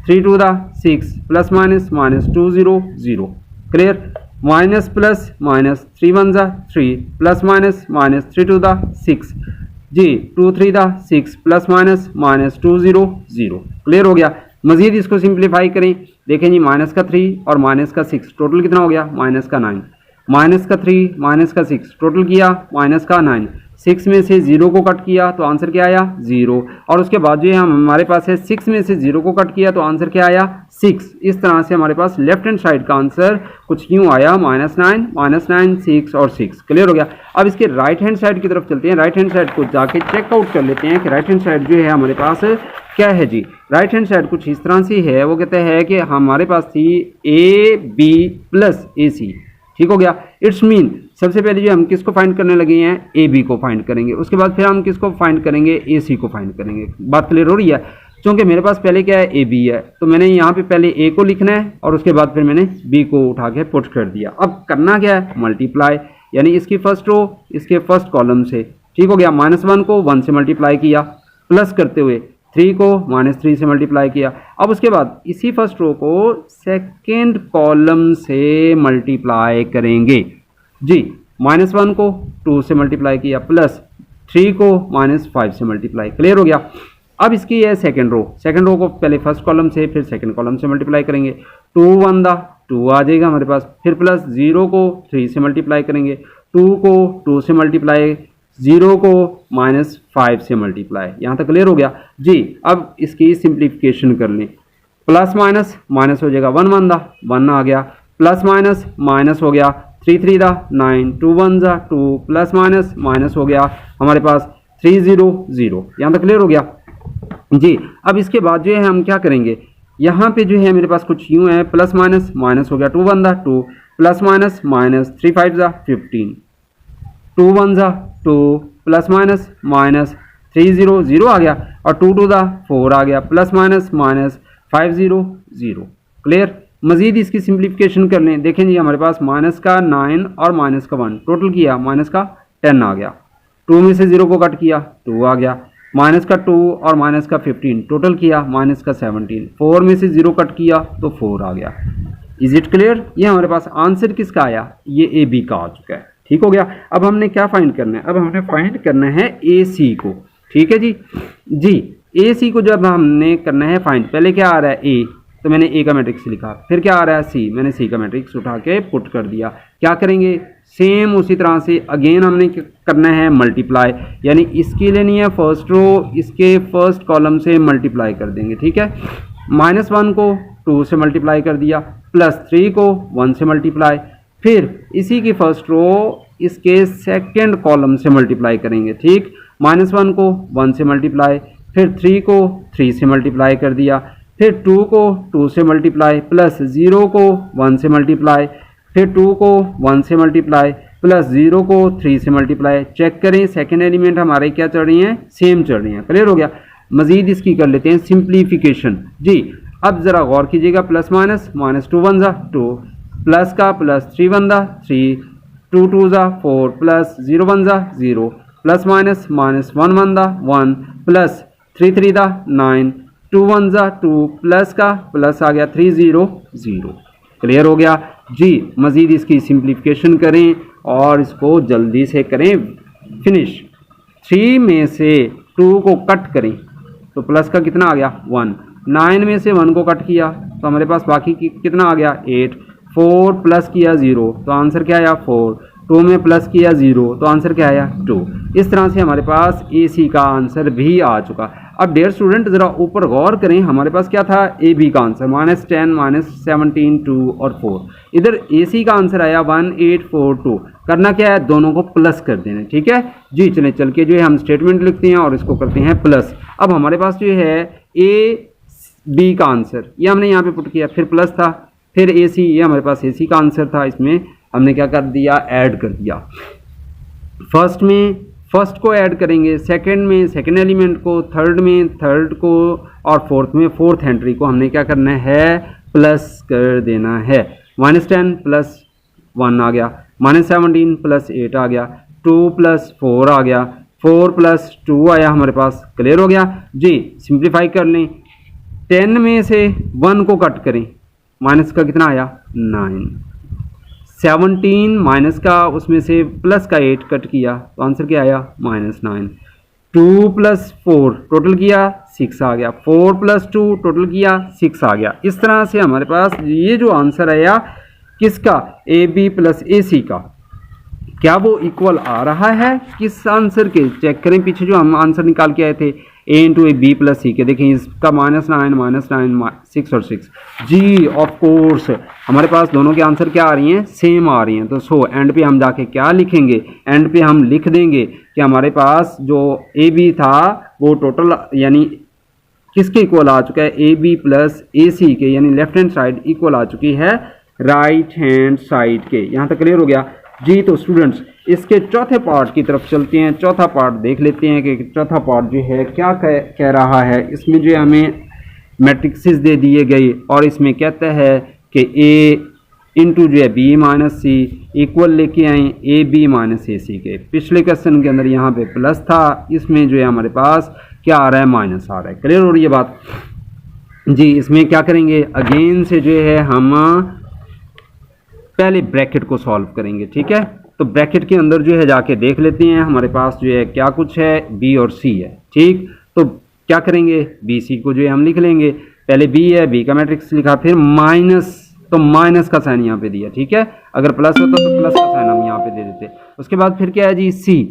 3 2 6, plus minus -2 0 0, clear. Minus plus -3 1 3, plus minus 3 2 6, जी 2 3 6, प्लस -2 0 0, क्लियर हो गया। मजीद इसको सिंप्लीफाई करें, देखें जी माइनस का 3 और माइनस का 6 टोटल कितना हो गया, माइनस का 9, माइनस का 3 माइनस का 6 टोटल किया माइनस का 9, 6 में से 0 को कट किया तो आंसर क्या आया, 0। और उसके बाद जो है हमारे पास है 6 में से 0 को कट किया तो आंसर क्या आया, 6। इस तरह से हमारे पास लेफ्ट हैंड साइड का आंसर कुछ यूँ आया, -9 6 और 6, क्लियर हो गया। अब इसके राइट हैंड साइड की तरफ चलते हैं। राइट हैंड साइड को जाके चेकआउट कर लेते हैं कि राइट हैंड साइड जो है हमारे पास क्या है जी। राइट हैंड साइड कुछ इस तरह से है, वो कहते हैं कि हमारे पास थी AB प्लस AC, ठीक हो गया। इट्स मीन सबसे पहले जो हम किसको फाइंड करने लगे हैं, AB को फाइंड करेंगे, उसके बाद फिर हम किसको फाइंड करेंगे, AC को फाइंड करेंगे। बात क्लियर हो रही है। क्योंकि मेरे पास पहले क्या है, AB है, तो मैंने यहाँ पे पहले A को लिखना है और उसके बाद फिर मैंने B को उठा के पुट कर दिया। अब करना क्या है, मल्टीप्लाई, यानी इसकी फर्स्ट रो इसके फर्स्ट कॉलम से, ठीक हो गया। -1 को 1 से मल्टीप्लाई किया, प्लस करते हुए 3 को -3 से मल्टीप्लाई किया। अब उसके बाद इसी फर्स्ट रो को सेकेंड कॉलम से मल्टीप्लाई करेंगे जी। -1 को 2 से मल्टीप्लाई किया, प्लस 3 को -5 से मल्टीप्लाई, क्लियर हो गया। अब इसकी है सेकंड रो को पहले फर्स्ट कॉलम से फिर सेकंड कॉलम से मल्टीप्लाई करेंगे। 2 1 2 आ जाएगा हमारे पास, फिर प्लस 0 को 3 से मल्टीप्लाई करेंगे, 2 को 2 से मल्टीप्लाई, 0 को -5 से मल्टीप्लाई, यहाँ तक क्लियर हो गया जी। अब इसकी सिंप्लीफिकेशन कर लें, प्लस माइनस हो जाएगा, 1 1 आ गया, प्लस माइनस हो गया, 3 3 9, 2 1 2, प्लस माइनस हो गया हमारे पास 3 0 0, यहाँ तक क्लियर हो गया जी। अब इसके बाद जो है हम क्या करेंगे, यहाँ पे जो है मेरे पास कुछ यूँ है, प्लस माइनस हो गया, 2 1 2, प्लस माइनस 3 5 15, 2 1 2, प्लस माइनस 3 0 0 आ गया, और 2 2 4 आ गया, प्लस माइनस 5 0 0, क्लियर। मजीद इसकी सिंप्लीफिकेशन कर लें, देखें जी हमारे पास माइनस का 9 और माइनस का 1 टोटल किया, माइनस का 10 आ गया, 2 में से 0 को कट किया 2 आ गया, माइनस का 2 और माइनस का 15 टोटल किया माइनस का 17, 4 में से 0 कट किया तो 4 आ गया। Is it clear. ये हमारे पास आंसर किसका आया, ये AB का आ चुका है, ठीक हो गया। अब हमने क्या फाइंड करना है, अब हमने फाइंड करना है AC को, ठीक है जी। AC को जब हमने करना है फाइंड, पहले क्या आ रहा है A, तो मैंने A का मैट्रिक्स लिखा, फिर क्या आ रहा है C, मैंने C का मैट्रिक्स उठा के पुट कर दिया। क्या करेंगे, सेम उसी तरह से अगेन हमने करना है मल्टीप्लाई, यानी इसके लिए नहीं है फर्स्ट रो, इसके फर्स्ट कॉलम से मल्टीप्लाई कर देंगे, ठीक है। -1 को 2 से मल्टीप्लाई कर दिया, प्लस 3 को 1 से मल्टीप्लाई, फिर इसी की फर्स्ट रो इसके सेकंड कॉलम से मल्टीप्लाई करेंगे, ठीक। -1 को 1 से मल्टीप्लाई, फिर 3 को 3 से मल्टीप्लाई कर दिया, फिर 2 को 2 से मल्टीप्लाई, प्लस 0 को 1 से मल्टीप्लाई, फिर 2 को 1 से मल्टीप्लाई, प्लस 0 को 3 से मल्टीप्लाई। चेक करें सेकंड एलिमेंट हमारे क्या चल रही हैं, सेम चल रही हैं, क्लियर हो गया। मजीद इसकी कर लेते हैं सिंप्लीफिकेशन जी। अब ज़रा गौर कीजिएगा, प्लस माइनस 2 1 2, प्लस का plus 3 1 3, 2 2 4, plus 0 1 0, plus minus 1 1 plus 3 3 9, 2 1 2, plus का प्लस आ गया 3 0 0, क्लियर हो गया जी। मज़ीद इसकी सिंप्लीफिकेशन करें और इसको जल्दी से करें फिनिश। 3 में से 2 को कट करें तो प्लस का कितना आ गया 1, 9 में से 1 को कट किया तो हमारे पास बाकी कितना आ गया 8, 4 प्लस किया 0 तो आंसर क्या आया 4, 2 में प्लस किया 0 तो आंसर क्या आया 2। इस तरह से हमारे पास AC का आंसर भी आ चुका। अब डियर स्टूडेंट ज़रा ऊपर गौर करें, हमारे पास क्या था ए बी का आंसर -10 -17 2 और 4। इधर ए सी का आंसर आया 1842। करना क्या है, दोनों को प्लस कर देना, ठीक है जी। चल के जो है हम स्टेटमेंट लिखते हैं और इसको करते हैं प्लस। अब हमारे पास जो है ए बी का आंसर ये हमने यहाँ पे पुट किया, फिर प्लस था, फिर ए सी, ये हमारे पास ए सी का आंसर था, इसमें हमने क्या कर दिया, ऐड कर दिया। फर्स्ट में फर्स्ट को ऐड करेंगे, सेकंड में सेकंड एलिमेंट को, थर्ड में थर्ड को, और फोर्थ में फोर्थ एंट्री को हमने क्या करना है, प्लस कर देना है। -10 प्लस 1 आ गया, -17 प्लस 8 आ गया, 2 प्लस 4 आ गया, 4 प्लस 2 आया हमारे पास। क्लियर हो गया जी। सिंप्लीफाई कर लें, 10 में से 1 को कट करें, माइनस का कितना आया 9, 17 माइनस का उसमें से प्लस का 8 कट किया तो आंसर क्या आया -9। 2 प्लस 4 टोटल किया 6 आ गया, 4 प्लस 2 टोटल किया 6 आ गया। इस तरह से हमारे पास ये जो आंसर आया किसका, ए बी प्लस ए सी का, क्या वो इक्वल आ रहा है किस आंसर के, चेक करें पीछे जो हम आंसर निकाल के आए थे ए इंटू ए बी प्लस सी के, देखें इसका -9 6 और 6 जी। ऑफ कोर्स हमारे पास दोनों के आंसर क्या आ रही हैं, सेम आ रही हैं। तो सो एंड पे हम जाके क्या लिखेंगे, एंड पे हम लिख देंगे कि हमारे पास जो ए बी था वो टोटल यानी किसके इक्वल आ चुका है, ए बी प्लस ए सी के, यानी लेफ्ट हैंड साइड इक्वल आ चुकी है राइट हैंड साइड के। यहाँ तक क्लियर हो गया जी। तो स्टूडेंट्स इसके चौथे पार्ट की तरफ चलते हैं, चौथा पार्ट देख लेते हैं कि चौथा पार्ट जो है क्या कह रहा है। इसमें जो है हमें मैट्रिक्सेस दे दिए गए और इसमें कहता है कि ए इंटू जो है बी माइनस सी इक्वल लेके आए ए बी माइनस ए सी के। पिछले क्वेश्चन के अंदर यहाँ पे प्लस था, इसमें जो है हमारे पास क्या आ रहा है, माइनस आ रहा है। क्लियर हो रही है बात जी। इसमें क्या करेंगे, अगेन से जो है हम पहले ब्रैकेट को सॉल्व करेंगे, ठीक है। तो ब्रैकेट के अंदर जो है जाके देख लेते हैं हमारे पास जो है क्या कुछ है, बी और सी है, ठीक। तो क्या करेंगे, बी सी को जो है हम लिख लेंगे, पहले बी है, बी का मैट्रिक्स लिखा, फिर माइनस, तो माइनस का साइन यहाँ पे दिया, ठीक है। अगर प्लस होता तो प्लस का साइन हम यहाँ पे दे देते। उसके बाद फिर क्या है जी, सी।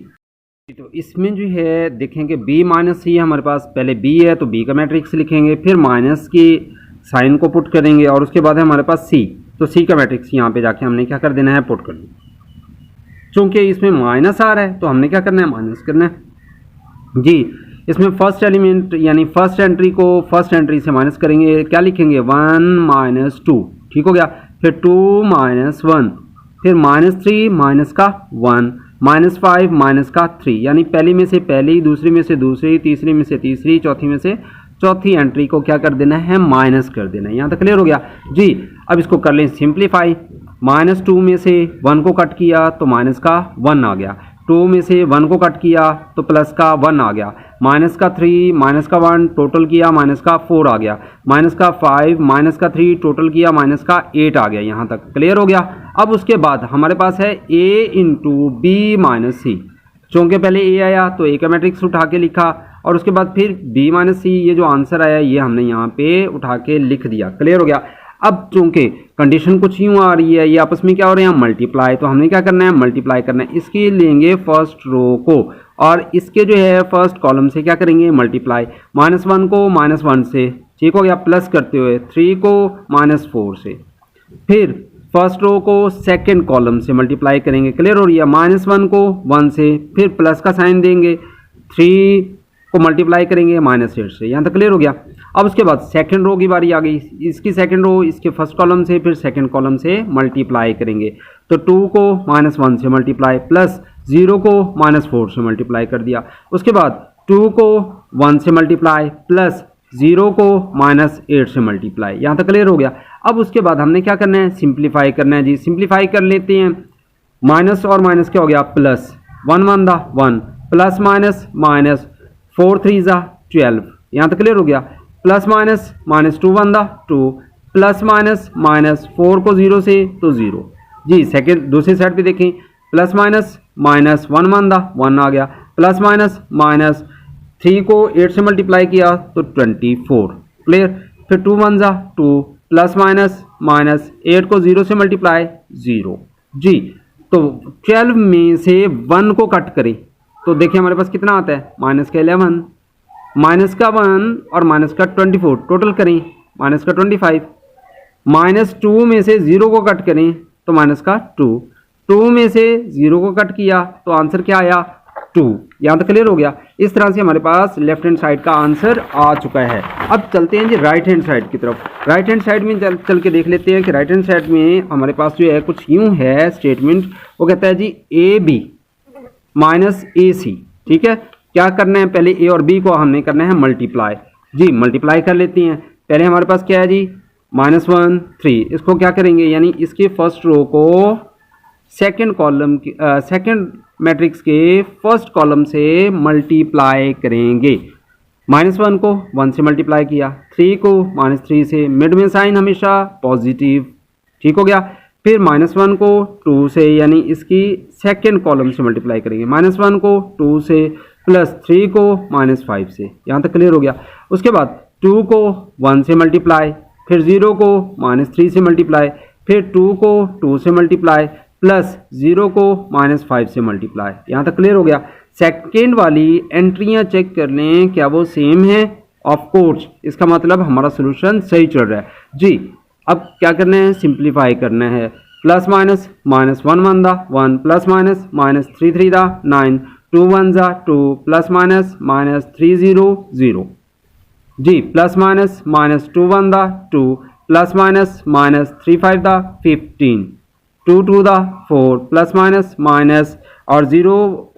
तो इसमें जो है देखेंगे बी माइनस सी हमारे पास, पहले बी है तो बी का मैट्रिक्स लिखेंगे, फिर माइनस की साइन को पुट करेंगे और उसके बाद है हमारे पास सी। तो सी का मैट्रिक्स यहाँ पे जाके हमने क्या कर देना है, पुट कर देना। चूंकि इसमें माइनस आ रहा है तो हमने क्या करना है, माइनस करना है जी। इसमें फर्स्ट एलिमेंट यानी फर्स्ट एंट्री को फर्स्ट एंट्री से माइनस करेंगे, क्या लिखेंगे 1 - 2, ठीक हो गया। फिर 2 - 1, फिर -3 माइनस का 1, -5 माइनस का 3, यानी पहली में से पहली, दूसरी में से दूसरी, तीसरी में से तीसरी, चौथी में से चौथी एंट्री को क्या कर देना है, माइनस कर देना है। यहाँ तक क्लियर हो गया जी। अब इसको कर लें सिंप्लीफाई, -2 में से 1 को कट किया तो माइनस का 1 आ गया, 2 में से 1 को कट किया तो प्लस का 1 आ गया, माइनस का 3 माइनस का 1 टोटल किया माइनस का 4 आ गया, माइनस का 5 माइनस का 3 टोटल किया माइनस का 8 आ गया। यहाँ तक क्लियर हो गया। अब उसके बाद हमारे पास है a इंटू बी माइनस सी। चूँकि पहले ए आया तो ए का मैट्रिक्स उठा के लिखा और उसके बाद फिर बी माइनस सी, ये जो आंसर आया ये हमने यहाँ पे उठा के लिख दिया। क्लियर हो गया। अब चूंकि कंडीशन कुछ यूँ आ रही है, ये आपस में क्या हो रहे हैं, मल्टीप्लाई, तो हमने क्या करना है, मल्टीप्लाई करना है। इसके लेंगे फर्स्ट रो को और इसके जो है फर्स्ट कॉलम से क्या करेंगे, मल्टीप्लाई। -1 को -1 से, ठीक हो गया, प्लस करते हुए 3 को -4 से, फिर फर्स्ट रो को सेकंड कॉलम से मल्टीप्लाई करेंगे। क्लियर हो रही है। -1 को 1 से, फिर प्लस का साइन देंगे, 3 को मल्टीप्लाई करेंगे -8 से। यहाँ तक क्लियर हो गया। अब उसके बाद सेकंड रो की बारी आ गई, इसकी सेकंड रो इसके फर्स्ट कॉलम से फिर सेकंड कॉलम से मल्टीप्लाई करेंगे। तो 2 को -1 से मल्टीप्लाई, प्लस 0 को -4 से मल्टीप्लाई कर दिया। उसके बाद 2 को 1 से मल्टीप्लाई, प्लस 0 को -8 से मल्टीप्लाई। यहाँ तक क्लियर हो गया। अब उसके बाद हमने क्या करना है, सिंप्लीफाई करना है जी। सिंप्लीफाई कर लेते हैं। माइनस और माइनस क्या हो गया, प्लस, 1 1 1, प्लस माइनस माइनस, 4 3 12। यहाँ तक क्लियर हो गया। Plus minus minus 2 1 2, plus minus minus, 4 को 0 से तो 0 जी। सेकेंड दूसरी साइड पे देखें, प्लस माइनस माइनस, 1 1 1 आ गया, प्लस माइनस माइनस, 3 को 8 से मल्टीप्लाई किया तो 24। क्लियर। फिर 2 1 2, प्लस माइनस माइनस, 8 को 0 से मल्टीप्लाई 0 जी। तो 12 में से 1 को कट करें तो देखिए हमारे पास कितना आता है, -11। माइनस का 1 और माइनस का 24 टोटल करें माइनस का 25, माइनस 2 में से 0 को कट करें तो माइनस का 2 में से 0 को कट किया तो आंसर क्या आया 2। यहाँ तक क्लियर हो गया। इस तरह से हमारे पास लेफ्ट हैंड साइड का आंसर आ चुका है। अब चलते हैं जी राइट हैंड साइड की तरफ। राइट हैंड साइड में चल के देख लेते हैं कि राइट हैंड साइड में हमारे पास जो है कुछ यूं है स्टेटमेंट, वो कहता है जी ए बी माइनस ए सी। ठीक है, क्या करना है, पहले ए और बी को हमने करना है मल्टीप्लाई। जी मल्टीप्लाई कर लेते हैं। पहले हमारे पास क्या है जी -1 3, इसको क्या करेंगे यानी इसके फर्स्ट रो को सेकंड कॉलम की सेकंड मैट्रिक्स के फर्स्ट कॉलम से मल्टीप्लाई करेंगे। -1 को 1 से मल्टीप्लाई किया, 3 को -3 से, मिड में साइन हमेशा पॉजिटिव। ठीक हो गया। फिर -1 को 2 से यानी इसकी सेकंड कॉलम से मल्टीप्लाई करेंगे, -1 को 2 से प्लस 3 को -5 से। यहाँ तक क्लियर हो गया। उसके बाद 2 को 1 से मल्टीप्लाई, फिर 0 को -3 से मल्टीप्लाई, फिर 2 को 2 से मल्टीप्लाई प्लस 0 को -5 से मल्टीप्लाई। यहाँ तक क्लियर हो गया। सेकेंड वाली एंट्रियाँ चेक कर लें क्या वो सेम है। ऑफ कोर्स, इसका मतलब हमारा सोल्यूशन सही चल रहा है जी। अब क्या करना है, सिंप्लीफाई करना है। प्लस माइनस -1 1 दा 1 प्लस माइनस -3 3 दा 9 2 1 दा 2 प्लस माइनस -3 0 0 जी, प्लस माइनस -2 1 दा 2 प्लस माइनस -3 5 दा 15 2 2 दा 4 प्लस माइनस और 0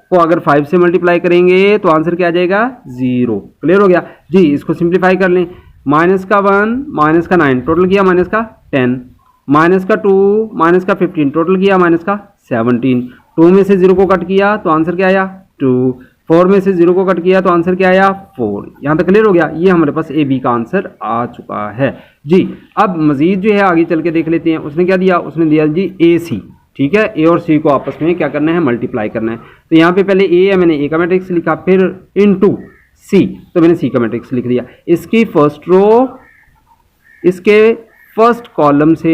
को अगर 5 से मल्टीप्लाई करेंगे तो आंसर क्या आ जाएगा 0। क्लियर हो गया जी। इसको सिंप्लीफाई कर लें। माइनस का 1 माइनस का 9 टोटल किया माइनस का 10, माइनस का 2 माइनस का 15 टोटल किया माइनस का 17। 2 में से 0 को कट किया तो आंसर क्या आया 2, 4 में से 0 को कट किया तो आंसर क्या आया 4। यहाँ तक क्लियर हो गया। ये हमारे पास ए बी का आंसर आ चुका है जी। अब मजीद जो है आगे चल के देख लेते हैं। उसने क्या दिया, उसने दिया जी ए सी। ठीक है, ए और सी को आपस में क्या करना है, मल्टीप्लाई करना है। तो यहाँ पे पहले ए है, मैंने ए का मैट्रिक्स लिखा, फिर इनटू सी तो मैंने सी का मैट्रिक्स लिख दिया। इसकी फर्स्ट रो इसके फर्स्ट कॉलम से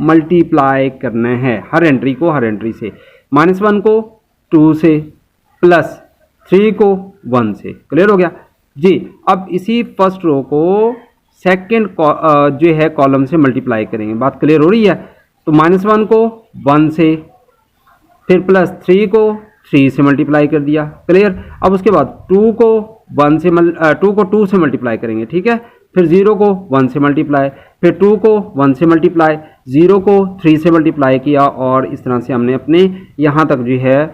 मल्टीप्लाई करना है, हर एंट्री को हर एंट्री से। -1 को 2 से, प्लस 3 को 1 से। क्लियर हो गया जी। अब इसी फर्स्ट रो को सेकंड जो है कॉलम से मल्टीप्लाई करेंगे। बात क्लियर हो रही है। तो -1 को 1 से, फिर प्लस 3 को 3 से मल्टीप्लाई कर दिया। क्लियर। अब उसके बाद 2 को 2 से मल्टीप्लाई करेंगे। ठीक है, फिर 0 को 1 से मल्टीप्लाई, फिर 2 को 1 से मल्टीप्लाई, 0 को 3 से मल्टीप्लाई किया और इस तरह से हमने अपने यहाँ तक जो है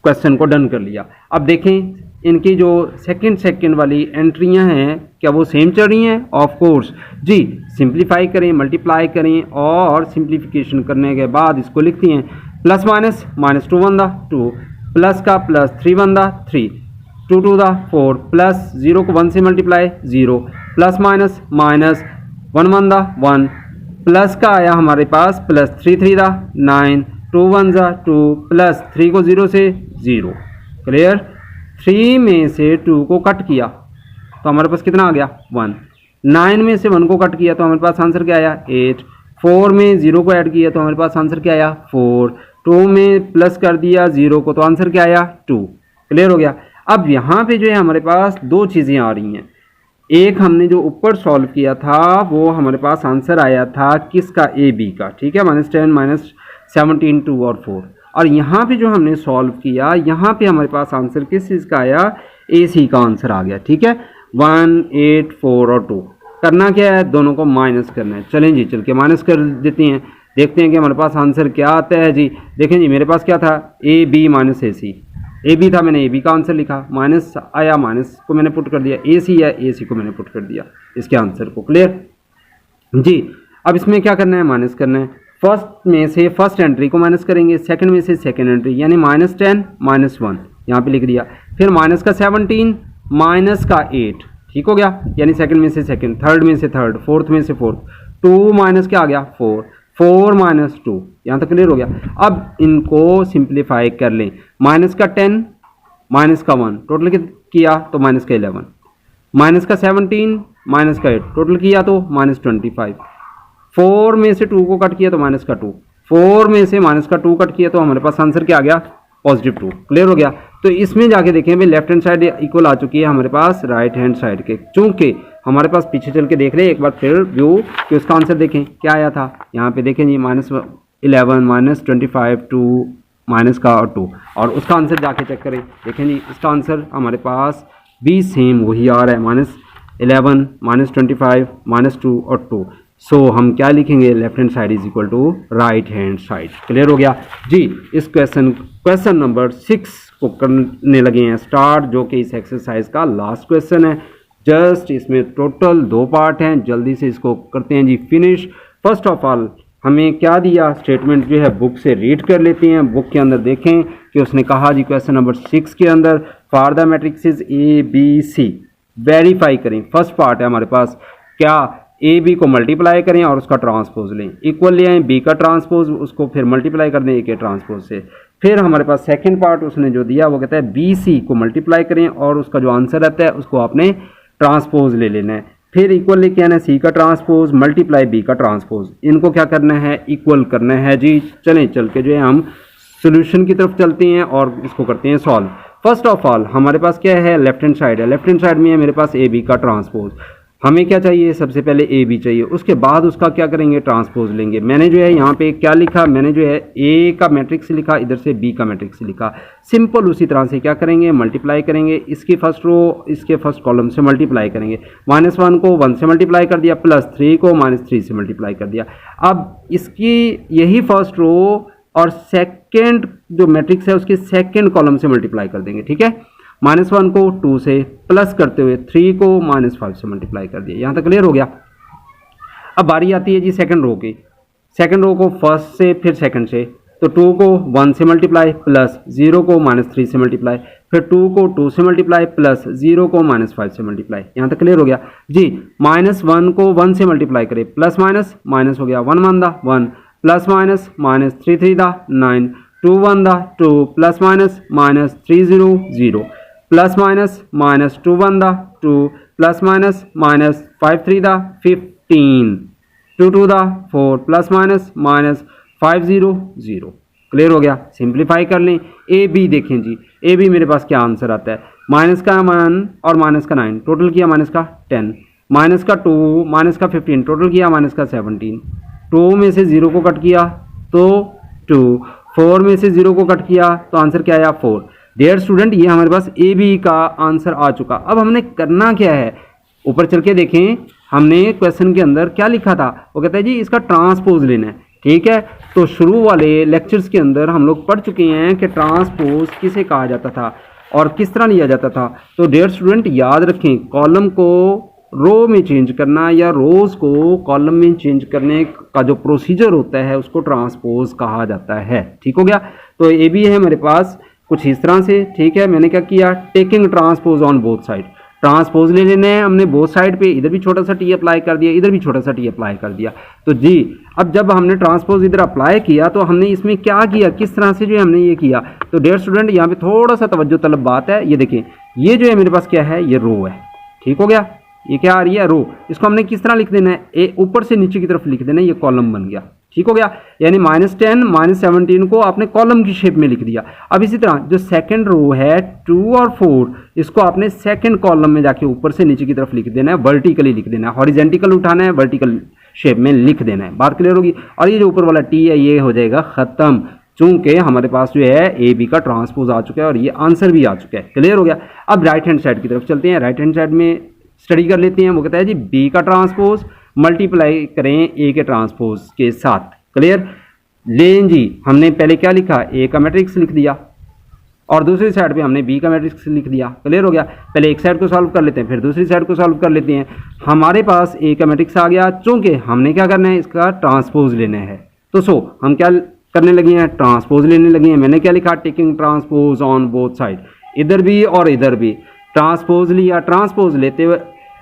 क्वेश्चन को डन कर लिया। अब देखें इनकी जो सेकंड वाली एंट्रियां हैं क्या वो सेम चल रही हैं। ऑफ कोर्स जी। सिंप्लीफाई करें, मल्टीप्लाई करें और सिंप्लीफिकेशन करने के बाद इसको लिखती हैं प्लस माइनस -2 1 दा 2 प्लस का प्लस 3 1 दा 3 2 2 दा 4 प्लस 0 को 1 से मल्टीप्लाई 0 प्लस माइनस -1 1 दा 1 प्लस का आया हमारे पास प्लस 3 3 दा 9 2 1 दा 2 प्लस 3 को 0 से 0। क्लियर। 3 में से 2 को कट किया तो हमारे पास कितना आ गया 1। 9 में से 1 को कट किया तो हमारे पास आंसर क्या आया 8। 4 में 0 को ऐड किया तो हमारे पास आंसर क्या आया 4। 2 में प्लस कर दिया 0 को तो आंसर क्या आया 2। क्लियर हो गया। अब यहाँ पे जो है हमारे पास दो चीज़ें आ रही हैं। एक हमने जो ऊपर सॉल्व किया था वो हमारे पास आंसर आया था किसका, ए बी का। ठीक है, -10 -17 2 और 4। और यहाँ पे जो हमने सॉल्व किया यहाँ पे हमारे पास आंसर किस चीज़ का आया, ए सी का आंसर आ गया। ठीक है, 1 8 4 और 2 करना क्या है, दोनों को माइनस करना है। चलें जी, चल के माइनस कर देते हैं, देखते हैं कि हमारे पास आंसर क्या आता है जी। देखें जी, मेरे पास क्या था A B minus A C. A B था, मैंने ए बी का आंसर लिखा, माइनस आया, माइनस को मैंने पुट कर दिया। ए सी है, ए सी को मैंने पुट कर दिया इसके आंसर को। क्लियर जी। अब इसमें क्या करना है, माइनस करना है। फर्स्ट में से फर्स्ट एंट्री को माइनस करेंगे, सेकंड में से सेकंड एंट्री यानी -10 -1 यहाँ पे लिख दिया। फिर माइनस का 17 माइनस का 8। ठीक हो गया, यानी सेकंड में से सेकंड, थर्ड में से थर्ड, फोर्थ में से फोर्थ। 2 माइनस क्या आ गया 4, 4 - 2। यहाँ तक क्लियर हो गया। अब इनको सिंप्लीफाई कर लें। माइनस का 10 माइनस का 1 टोटल किया तो माइनस का 11, माइनस का 17 माइनस का 8 टोटल किया तो -25। 4 में से 2 को कट किया तो माइनस का 2, 4 में से माइनस का 2 कट किया तो हमारे पास आंसर क्या आ गया +2। क्लियर हो गया। तो इसमें जाके देखें भाई लेफ्ट हैंड साइड इक्वल आ चुकी है हमारे पास राइट हैंड साइड के, चूंकि हमारे पास पीछे चल के देख रहे हैं एक बार फिर व्यू कि उसका आंसर देखें क्या आया था। यहाँ पे देखें जी -11 -25 2 माइनस का और 2, और उसका आंसर जाके चेक करें। देखें जी इसका आंसर हमारे पास भी सेम वही आ रहा है, -11 -25 -2 और 2। सो हम क्या लिखेंगे, left hand side is equal to right hand side. Clear हो गया जी। इस क्वेश्चन नंबर 6 को करने लगे हैं स्टार्ट, जो कि इस एक्सरसाइज का लास्ट क्वेश्चन है। जस्ट इसमें टोटल 2 पार्ट हैं, जल्दी से इसको करते हैं जी फिनिश। फर्स्ट ऑफ ऑल हमें क्या दिया, स्टेटमेंट जो है बुक से रीड कर लेते हैं। बुक के अंदर देखें कि उसने कहा जी क्वेश्चन नंबर 6 के अंदर for the matrixes ABC verify करें। फर्स्ट पार्ट है हमारे पास, क्या AB को मल्टीप्लाई करें और उसका ट्रांसपोज लें, इक्वल ले आएँ B का ट्रांसपोज, उसको फिर मल्टीप्लाई कर दें A के ट्रांसपोज से। फिर हमारे पास सेकंड पार्ट उसने जो दिया वो कहता है BC को मल्टीप्लाई करें और उसका जो आंसर रहता है उसको आपने ट्रांसपोज ले लेना है। फिर इक्वल लेके आना है C का ट्रांसपोज मल्टीप्लाई B का ट्रांसपोज। इनको क्या करना है, इक्वल करना है जी। चलें चल के जो है हम सोल्यूशन की तरफ चलते हैं और इसको करते हैं सॉल्व। फर्स्ट ऑफ ऑल हमारे पास क्या है, लेफ्ट हैंड साइड है। लेफ्ट हैंड साइड में है मेरे पास AB का ट्रांसपोज। हमें क्या चाहिए, सबसे पहले AB चाहिए, उसके बाद उसका क्या करेंगे, ट्रांसपोज लेंगे। मैंने जो है यहाँ पे क्या लिखा, मैंने जो है A का मैट्रिक्स लिखा, इधर से B का मैट्रिक्स लिखा। सिंपल उसी तरह से क्या करेंगे, मल्टीप्लाई करेंगे। इसकी फर्स्ट रो इसके फर्स्ट कॉलम से मल्टीप्लाई करेंगे। -1 को 1 से मल्टीप्लाई कर दिया, +3 को -3 से मल्टीप्लाई कर दिया। अब इसकी यही फर्स्ट रो और सेकेंड जो मैट्रिक्स है उसके सेकेंड कॉलम से मल्टीप्लाई कर देंगे। ठीक है, -1 को 2 से प्लस करते हुए 3 को -5 से मल्टीप्लाई कर दिया। यहाँ तक क्लियर हो गया। अब बारी आती है जी सेकंड रो की। सेकंड रो को फर्स्ट से फिर सेकंड से, तो 2 को 1 से मल्टीप्लाई प्लस 0 को -3 से मल्टीप्लाई, फिर 2 को 2 से मल्टीप्लाई प्लस 0 को -5 से मल्टीप्लाई। यहाँ तक क्लियर हो गया जी। -1 को 1 से मल्टीप्लाई करें, प्लस माइनस माइनस हो गया, 1 1 दा 1 प्लस माइनस -3 3 दा 9 2 1 दा 2 प्लस माइनस -3 0 0 प्लस माइनस -2 1 दा 2 प्लस माइनस -5 3 दा 15 2 2 दा 4 प्लस माइनस -5 0 0। क्लियर हो गया। सिंप्लीफाई कर लें। AB देखें जी, AB मेरे पास क्या आंसर आता है, माइनस का 1 और माइनस का 9 टोटल किया माइनस का 10, माइनस का 2 माइनस का 15 टोटल किया माइनस का 17, 2 में से 0 को कट किया तो 2, 4 में से 0 को कट किया तो आंसर क्या आया 4। डियर स्टूडेंट ये हमारे पास AB का आंसर आ चुका। अब हमने करना क्या है, ऊपर चल के देखें हमने क्वेश्चन के अंदर क्या लिखा था, वो कहता है जी इसका ट्रांसपोज लेना है। ठीक है, तो शुरू वाले लेक्चर्स के अंदर हम लोग पढ़ चुके हैं कि ट्रांसपोज किसे कहा जाता था और किस तरह लिया जाता था। तो डियर स्टूडेंट याद रखें, कॉलम को रो में चेंज करना या रोज को कॉलम में चेंज करने का जो प्रोसीजर होता है उसको ट्रांसपोज कहा जाता है। ठीक हो गया। तो AB है मेरे पास कुछ इस तरह से। ठीक है, मैंने क्या किया, taking transpose on both side, transpose ले लेने हैं हमने बोथ साइड पे। इधर भी छोटा सा T अप्लाई कर दिया, इधर भी छोटा सा T अप्लाई कर दिया। तो जी अब जब हमने ट्रांसपोज इधर अप्लाई किया तो हमने इसमें क्या किया, किस तरह से जो है हमने ये किया। तो डियर स्टूडेंट यहाँ पे थोड़ा सा तवज्जो तलब बात है। ये देखें, ये जो है मेरे पास क्या है, ये रो है। ठीक हो गया, ये क्या आ रही है, रो। इसको हमने किस तरह लिख देना है, ऊपर से नीचे की तरफ लिख देना है, ये कॉलम बन गया। ठीक हो गया, यानी -10 -17 को आपने कॉलम की शेप में लिख दिया। अब इसी तरह जो सेकंड रो है 2 और 4, इसको आपने सेकंड कॉलम में जाके ऊपर से नीचे की तरफ लिख देना है, वर्टिकली लिख देना है, हॉरिजेंटल उठाना है, वर्टिकल शेप में लिख देना है। बात क्लियर होगी। और ये जो ऊपर वाला T है ये हो जाएगा खत्म, चूंकि हमारे पास जो है AB का ट्रांसपोज आ चुका है और ये आंसर भी आ चुका है। क्लियर हो गया। अब राइट हैंड साइड की तरफ चलते हैं। राइट हैंड साइड में स्टडी कर लेते हैं। वो कहता है जी B का ट्रांसपोज मल्टीप्लाई करें A के ट्रांसपोज के साथ। क्लियर लें जी, हमने पहले क्या लिखा, A का मैट्रिक्स लिख दिया और दूसरी साइड पे हमने B का मैट्रिक्स लिख दिया। क्लियर हो गया। पहले एक साइड को सॉल्व कर लेते हैं, फिर दूसरी साइड को सॉल्व कर लेते हैं। हमारे पास A का मैट्रिक्स आ गया, चूंकि हमने क्या करना है, इसका ट्रांसपोज लेना है। तो हम क्या करने लगे हैं, ट्रांसपोज लेने लगे हैं। मैंने क्या लिखा, taking transpose on both side, इधर भी और इधर भी ट्रांसपोज लिया। ट्रांसपोज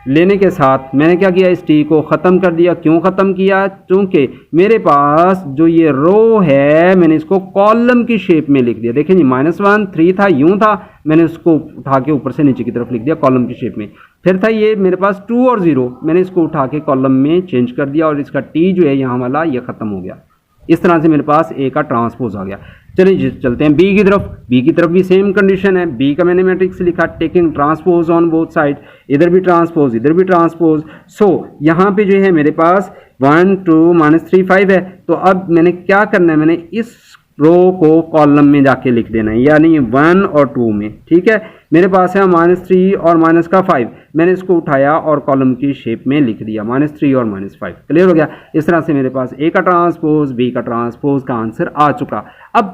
लेने के साथ मैंने क्या किया, इस T को ख़त्म कर दिया। क्यों ख़त्म किया, चूंकि मेरे पास जो ये रो है मैंने इसको कॉलम की शेप में लिख दिया। देखें जी, -1 3 था, यूं था, मैंने उसको उठा के ऊपर से नीचे की तरफ लिख दिया कॉलम की शेप में। फिर था ये मेरे पास 2 और 0, मैंने इसको उठा के कॉलम में चेंज कर दिया और इसका T जो है यहाँ वाला ये ख़त्म हो गया। इस तरह से मेरे पास ए का ट्रांसपोज आ गया। चलिए चलते हैं बी की तरफ। बी की तरफ भी सेम कंडीशन है। बी का मैंने मैट्रिक्स लिखा taking transpose on both side, इधर भी ट्रांसपोज इधर भी ट्रांसपोज। सो यहाँ पे जो है मेरे पास 1 2 -3 5 है। तो अब मैंने क्या करना है, मैंने इस रो को कॉलम में जाके लिख देना है, यानी 1 और 2 में। ठीक है, मेरे पास है -3 और -5, मैंने इसको उठाया और कॉलम की शेप में लिख दिया -3 और -5। क्लियर हो गया। इस तरह से मेरे पास ए का ट्रांसपोज बी का ट्रांसपोज का आंसर आ चुका। अब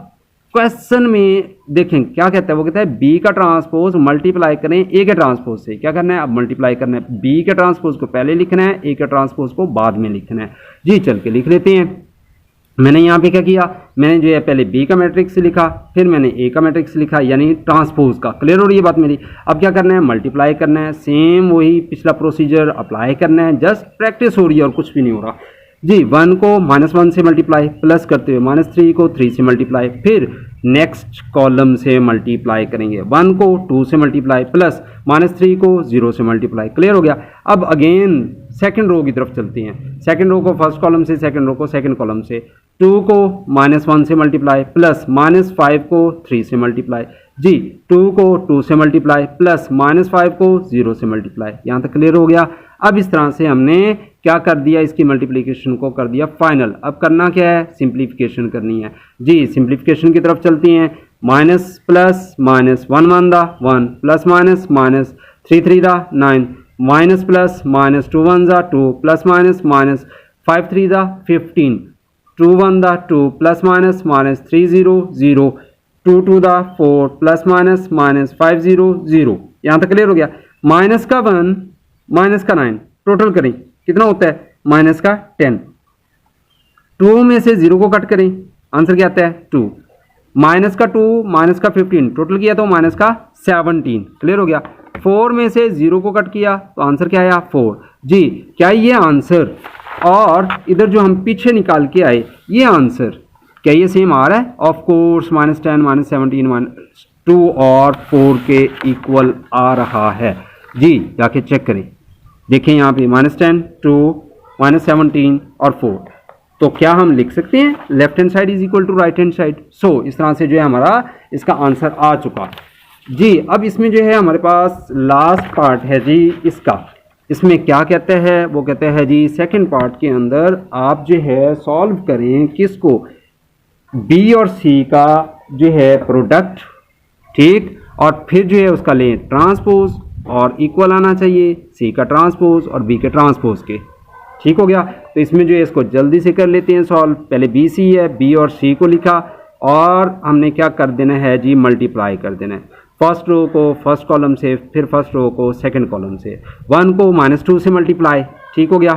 क्वेश्चन में देखें क्या कहता है, वो कहता है बी का ट्रांसपोज मल्टीप्लाई करें ए के ट्रांसपोज से। क्या करना है, अब मल्टीप्लाई करना है। बी के ट्रांसपोज को पहले लिखना है, ए के ट्रांसपोज को बाद में लिखना है। जी चल के लिख लेते हैं। मैंने यहाँ पे क्या किया, मैंने जो है पहले बी का मैट्रिक्स लिखा, फिर मैंने ए का मैट्रिक्स लिखा, यानी ट्रांसपोज का। क्लियर हो रही है बात मेरी। अब क्या करना है, मल्टीप्लाई करना है, सेम वही पिछला प्रोसीजर अप्लाई करना है, जस्ट प्रैक्टिस हो रही है और कुछ भी नहीं हो रहा जी। 1 को -1 से मल्टीप्लाई, प्लस करते हुए -3 को 3 से मल्टीप्लाई, फिर नेक्स्ट कॉलम से मल्टीप्लाई करेंगे। 1 को 2 से मल्टीप्लाई, प्लस -3 को 0 से मल्टीप्लाई। क्लियर हो गया। अब अगेन सेकंड रो की तरफ चलते हैं। सेकंड रो को फर्स्ट कॉलम से, सेकंड रो को सेकंड कॉलम से। 2 को -1 से मल्टीप्लाई, प्लस -5 को 3 से मल्टीप्लाई। जी 2 को 2 से मल्टीप्लाई, प्लस -5 को 0 से मल्टीप्लाई। यहाँ तक क्लियर हो गया। अब इस तरह से हमने क्या कर दिया, इसकी मल्टीप्लिकेशन को कर दिया फाइनल। अब करना क्या है, सिंप्लीफिकेशन करनी है जी। सिंप्लीफिकेशन की तरफ चलती हैं। माइनस प्लस माइनस 1 1 दा 1, प्लस माइनस माइनस 3 3 दा 9, माइनस प्लस माइनस 2 1 दा 2, प्लस माइनस माइनस 5 3 दा 15, 2 1 दा 2, प्लस माइनस माइनस 3 0 0, 2 2 दा 4, प्लस माइनस माइनस 5 0 0। यहाँ तक क्लियर हो गया। माइनस का 1 माइनस का 9 टोटल करें कितना होता है, माइनस का 10। 2 में से 0 को कट करें, आंसर क्या आता है 2। माइनस का 2 माइनस का 15 टोटल किया तो माइनस का 17। क्लियर हो गया। 4 में से 0 को कट किया तो आंसर क्या आया 4। जी क्या ये आंसर और इधर जो हम पीछे निकाल के आए ये आंसर क्या ये सेम आ रहा है? ऑफ कोर्स -10 -17 -2 और 4 के इक्वल आ रहा है। जी जाके चेक करें, देखें यहाँ पे -10 2 -17 और 4। तो क्या हम लिख सकते हैं left hand side is equal to right hand side. So इस तरह से जो है हमारा इसका आंसर आ चुका जी। अब इसमें जो है हमारे पास लास्ट पार्ट है जी इसका। इसमें क्या कहते हैं, वो कहते हैं जी सेकंड पार्ट के अंदर आप जो है सॉल्व करें किसको, बी और सी का जो है प्रोडक्ट, ठीक, और फिर जो है उसका लें ट्रांसपोज और इक्वल आना चाहिए सी का ट्रांसपोज और बी के ट्रांसपोज के। ठीक हो गया। तो इसमें जो है इसको जल्दी से कर लेते हैं सॉल्व। पहले बी सी है, बी और सी को लिखा और हमने क्या कर देना है जी मल्टीप्लाई कर देना है। फर्स्ट रो को फर्स्ट कॉलम से, फिर फर्स्ट रो को सेकंड कॉलम से। 1 को -2 से मल्टीप्लाई, ठीक हो गया।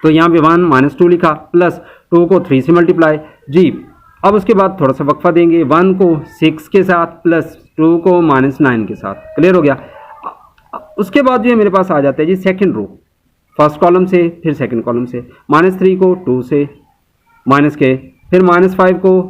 तो यहाँ पे 1 -2 लिखा, प्लस 2 को 3 से मल्टीप्लाई जी। अब उसके बाद थोड़ा सा वक्फा देंगे, 1 को 6 के साथ, प्लस 2 को -9 के साथ। क्लियर हो गया। उसके बाद जो है मेरे पास आ जाता है जी सेकंड रो, फर्स्ट कॉलम से फिर सेकंड कॉलम से। -3 को 2 से माइनस के, फिर -5 को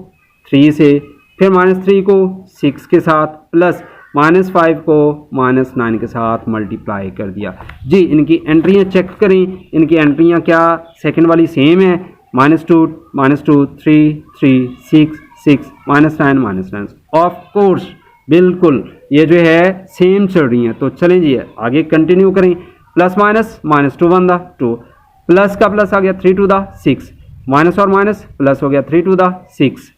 3 से, फिर -3 को 6 के साथ, प्लस -5 को -9 के साथ मल्टीप्लाई कर दिया जी। इनकी एंट्रियां चेक करें, इनकी एंट्रियां क्या सेकंड वाली सेम है, -2 3 3 6 6 -9 -9। ऑफ कोर्स बिल्कुल ये जो है सेम चल रही हैं। तो चलें जी आगे कंटिन्यू करें। प्लस माइनस -2 1 दा 2, प्लस का प्लस आ गया 3 2 दा 6, माइनस और माइनस प्लस हो गया 3 2 दा 6,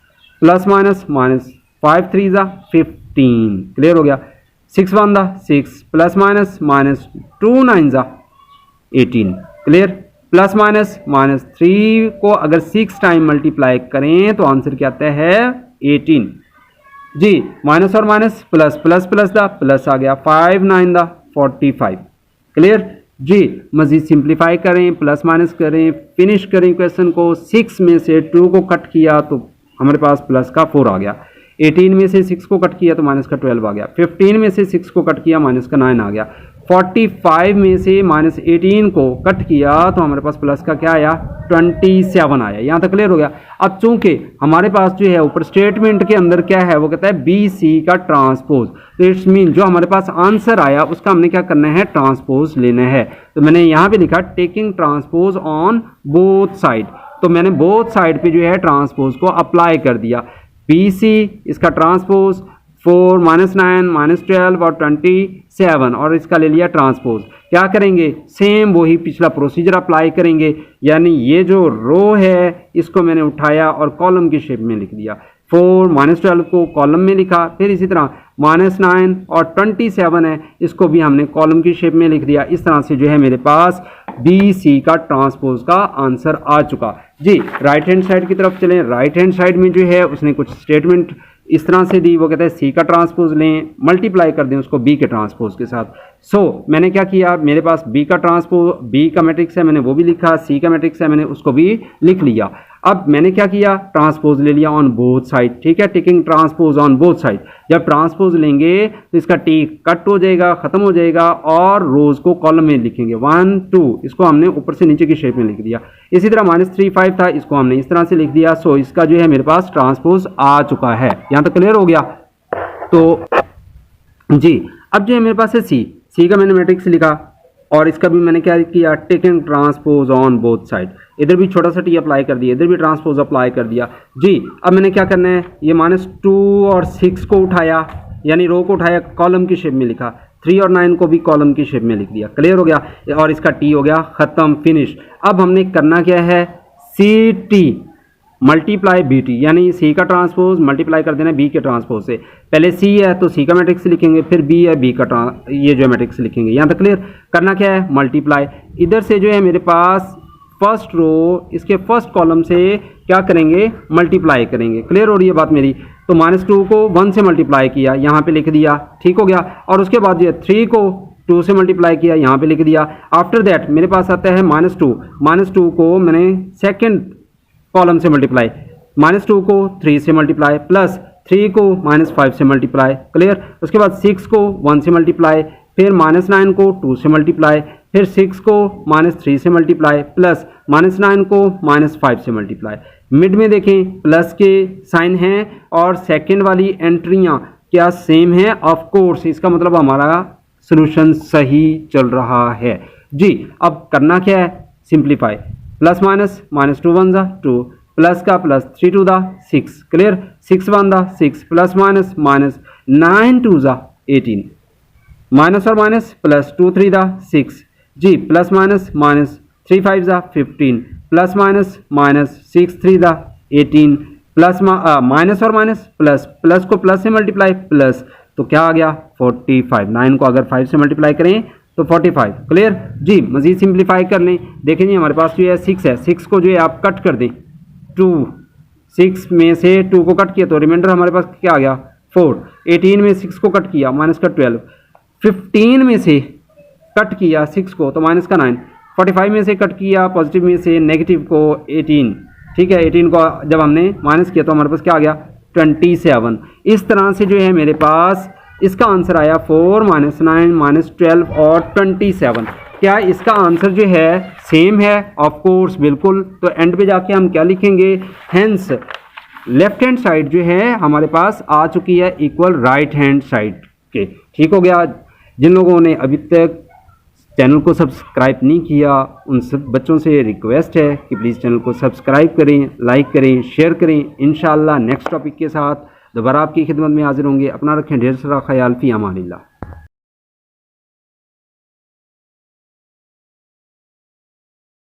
प्लस माइनस -5 3 दा 15। क्लियर हो गया। 6 1 दा 6, प्लस माइनस -2 9 दा 18। क्लियर। प्लस माइनस -3 को अगर 6 टाइम मल्टीप्लाई करें तो आंसर क्या आता है 18 जी। माइनस और माइनस प्लस, प्लस प्लस दा प्लस आ गया 5 9 दा 45। क्लियर जी। मजीद सिंप्लीफाई करें, प्लस माइनस करें, फिनिश करें क्वेश्चन को। 6 में से 2 को कट किया तो हमारे पास प्लस का 4 आ गया। 18 में से 6 को कट किया तो माइनस का 12 आ गया। 15 में से 6 को कट किया माइनस का 9 आ गया। 45 में से -18 को कट किया तो हमारे पास प्लस का क्या आया 27 आया। यहाँ तक क्लियर हो गया। अब चूंकि हमारे पास जो है ऊपर स्टेटमेंट के अंदर क्या है, वो कहता है बी सी का ट्रांसपोज। तो इट्स मीन जो हमारे पास आंसर आया उसका हमने क्या करना है ट्रांसपोज लेना है। तो मैंने यहाँ पे लिखा taking transpose on both side. तो मैंने बोथ साइड पे जो है ट्रांसपोज को अप्लाई कर दिया। BC इसका ट्रांसपोज 4 -9 -12 और 27 और इसका ले लिया ट्रांसपोज। क्या करेंगे, सेम वही पिछला प्रोसीजर अप्लाई करेंगे, यानी ये जो रो है इसको मैंने उठाया और कॉलम की शेप में लिख दिया। 4 -12 को कॉलम में लिखा, फिर इसी तरह -9 और 27 है इसको भी हमने कॉलम की शेप में लिख दिया। इस तरह से जो है मेरे पास BC का ट्रांसपोज का आंसर आ चुका। जी राइट हैंड साइड की तरफ चलें। राइट हैंड साइड में जो है उसने कुछ स्टेटमेंट इस तरह से दी, वो कहता है C का ट्रांसपोज लें, मल्टीप्लाई कर दें उसको B के ट्रांसपोज के साथ। मैंने क्या किया, मेरे पास B का ट्रांसपोज, B का मैट्रिक्स है मैंने वो भी लिखा, C का मैट्रिक्स है मैंने उसको भी लिख लिया। अब मैंने क्या किया, ट्रांसपोज ले लिया ऑन बोथ साइड, ठीक है, taking transpose on both side. जब ट्रांसपोज लेंगे तो इसका T कट हो जाएगा, खत्म हो जाएगा और रोज को कॉलम में लिखेंगे 1 2, इसको हमने ऊपर से नीचे की शेप में लिख दिया। इसी तरह -3 5 था, इसको हमने इस तरह से लिख दिया। इसका जो है मेरे पास ट्रांसपोज आ चुका है। यहाँ तक क्लियर हो गया। तो जी अब जो है मेरे पास है C का मैंने मैट्रिक्स लिखा और इसका भी मैंने क्या किया, taking transpose on both side. इधर भी छोटा सा T अप्लाई कर दिया, इधर भी ट्रांसपोज अप्लाई कर दिया। जी अब मैंने क्या करना है, ये -2 और 6 को उठाया, यानी रो को उठाया, कॉलम की शेप में लिखा। 3 और 9 को भी कॉलम की शेप में लिख दिया। क्लियर हो गया और इसका T हो गया खत्म, फिनिश। अब हमने करना क्या है, CT मल्टीप्लाई BT, यानी C का ट्रांसपोज मल्टीप्लाई कर देना B के ट्रांसपोज से। पहले C है तो C का मैट्रिक्स लिखेंगे, फिर B है B का ये जो मैट्रिक्स लिखेंगे। यहाँ तक क्लियर। करना क्या है, मल्टीप्लाई। इधर से जो है मेरे पास फर्स्ट रो इसके फर्स्ट कॉलम से क्या करेंगे, मल्टीप्लाई करेंगे। क्लियर हो रही है बात मेरी। तो -2 को 1 से मल्टीप्लाई किया, यहाँ पे लिख दिया, ठीक हो गया। और उसके बाद जो है 3 को 2 से मल्टीप्लाई किया, यहाँ पे लिख दिया। आफ्टर दैट मेरे पास आता है -2 को मैंने सेकेंड कॉलम से मल्टीप्लाई, -2 को 3 से मल्टीप्लाई, प्लस 3 को -5 से मल्टीप्लाई। क्लियर। उसके बाद 6 को 1 से मल्टीप्लाई, फिर -9 को 2 से मल्टीप्लाई, फिर 6 को -3 से मल्टीप्लाई, प्लस -9 को -5 से मल्टीप्लाई। मिड में देखें प्लस के साइन हैं और सेकंड वाली एंट्रियां क्या सेम है, ऑफ कोर्स इसका मतलब हमारा सॉल्यूशन सही चल रहा है। जी अब करना क्या है, सिंप्लीफाई। प्लस माइनस, -2 1 जा 2, प्लस का प्लस 3 2 दा 6। क्लियर। 6 1 दा 6, प्लस माइनस माइनस 9 2 जा 18, माइनस और माइनस प्लस 2 3 दा 6। जी प्लस माइनस माइनस 3 5 जा 15, प्लस माइनस माइनस 6 3 दा 18, प्लस माइनस और माइनस प्लस, प्लस को प्लस से मल्टीप्लाई प्लस, तो क्या आ गया 45। 9 को अगर 5 से मल्टीप्लाई करें तो 45। क्लियर। जी मजीद सिंप्लीफाई कर लें। देखें जी हमारे पास जो है 6 है, 6 को जो है आप कट कर दें 2, 6 में से 2 को कट किया तो रिमाइंडर हमारे पास क्या आ गया 4। 18 में 6 को कट किया माइनस का 12, 15 में से कट किया 6 को तो माइनस का 9, 45 में से कट किया पॉजिटिव में से नेगेटिव को 18। ठीक है, 18 को जब हमने माइनस किया तो हमारे पास क्या आ गया 27। इस तरह से जो है मेरे पास इसका आंसर आया 4 -9 -12 और 27। क्या इसका आंसर जो है सेम है? ऑफ कोर्स बिल्कुल। तो एंड पे जाके हम क्या लिखेंगे, हेंस लेफ्ट हैंड साइड जो है हमारे पास आ चुकी है इक्वल राइट हैंड साइड के। ठीक हो गया। जिन लोगों ने अभी तक चैनल को सब्सक्राइब नहीं किया उन सब बच्चों से रिक्वेस्ट है कि प्लीज़ चैनल को सब्सक्राइब करें, लाइक करें, शेयर करें। इंशाअल्लाह नेक्स्ट टॉपिक के साथ दोबारा आपकी खिदमत में हाजिर होंगे। अपना रखें ढेर सारा ख्याल। फी अमानिल्लाह।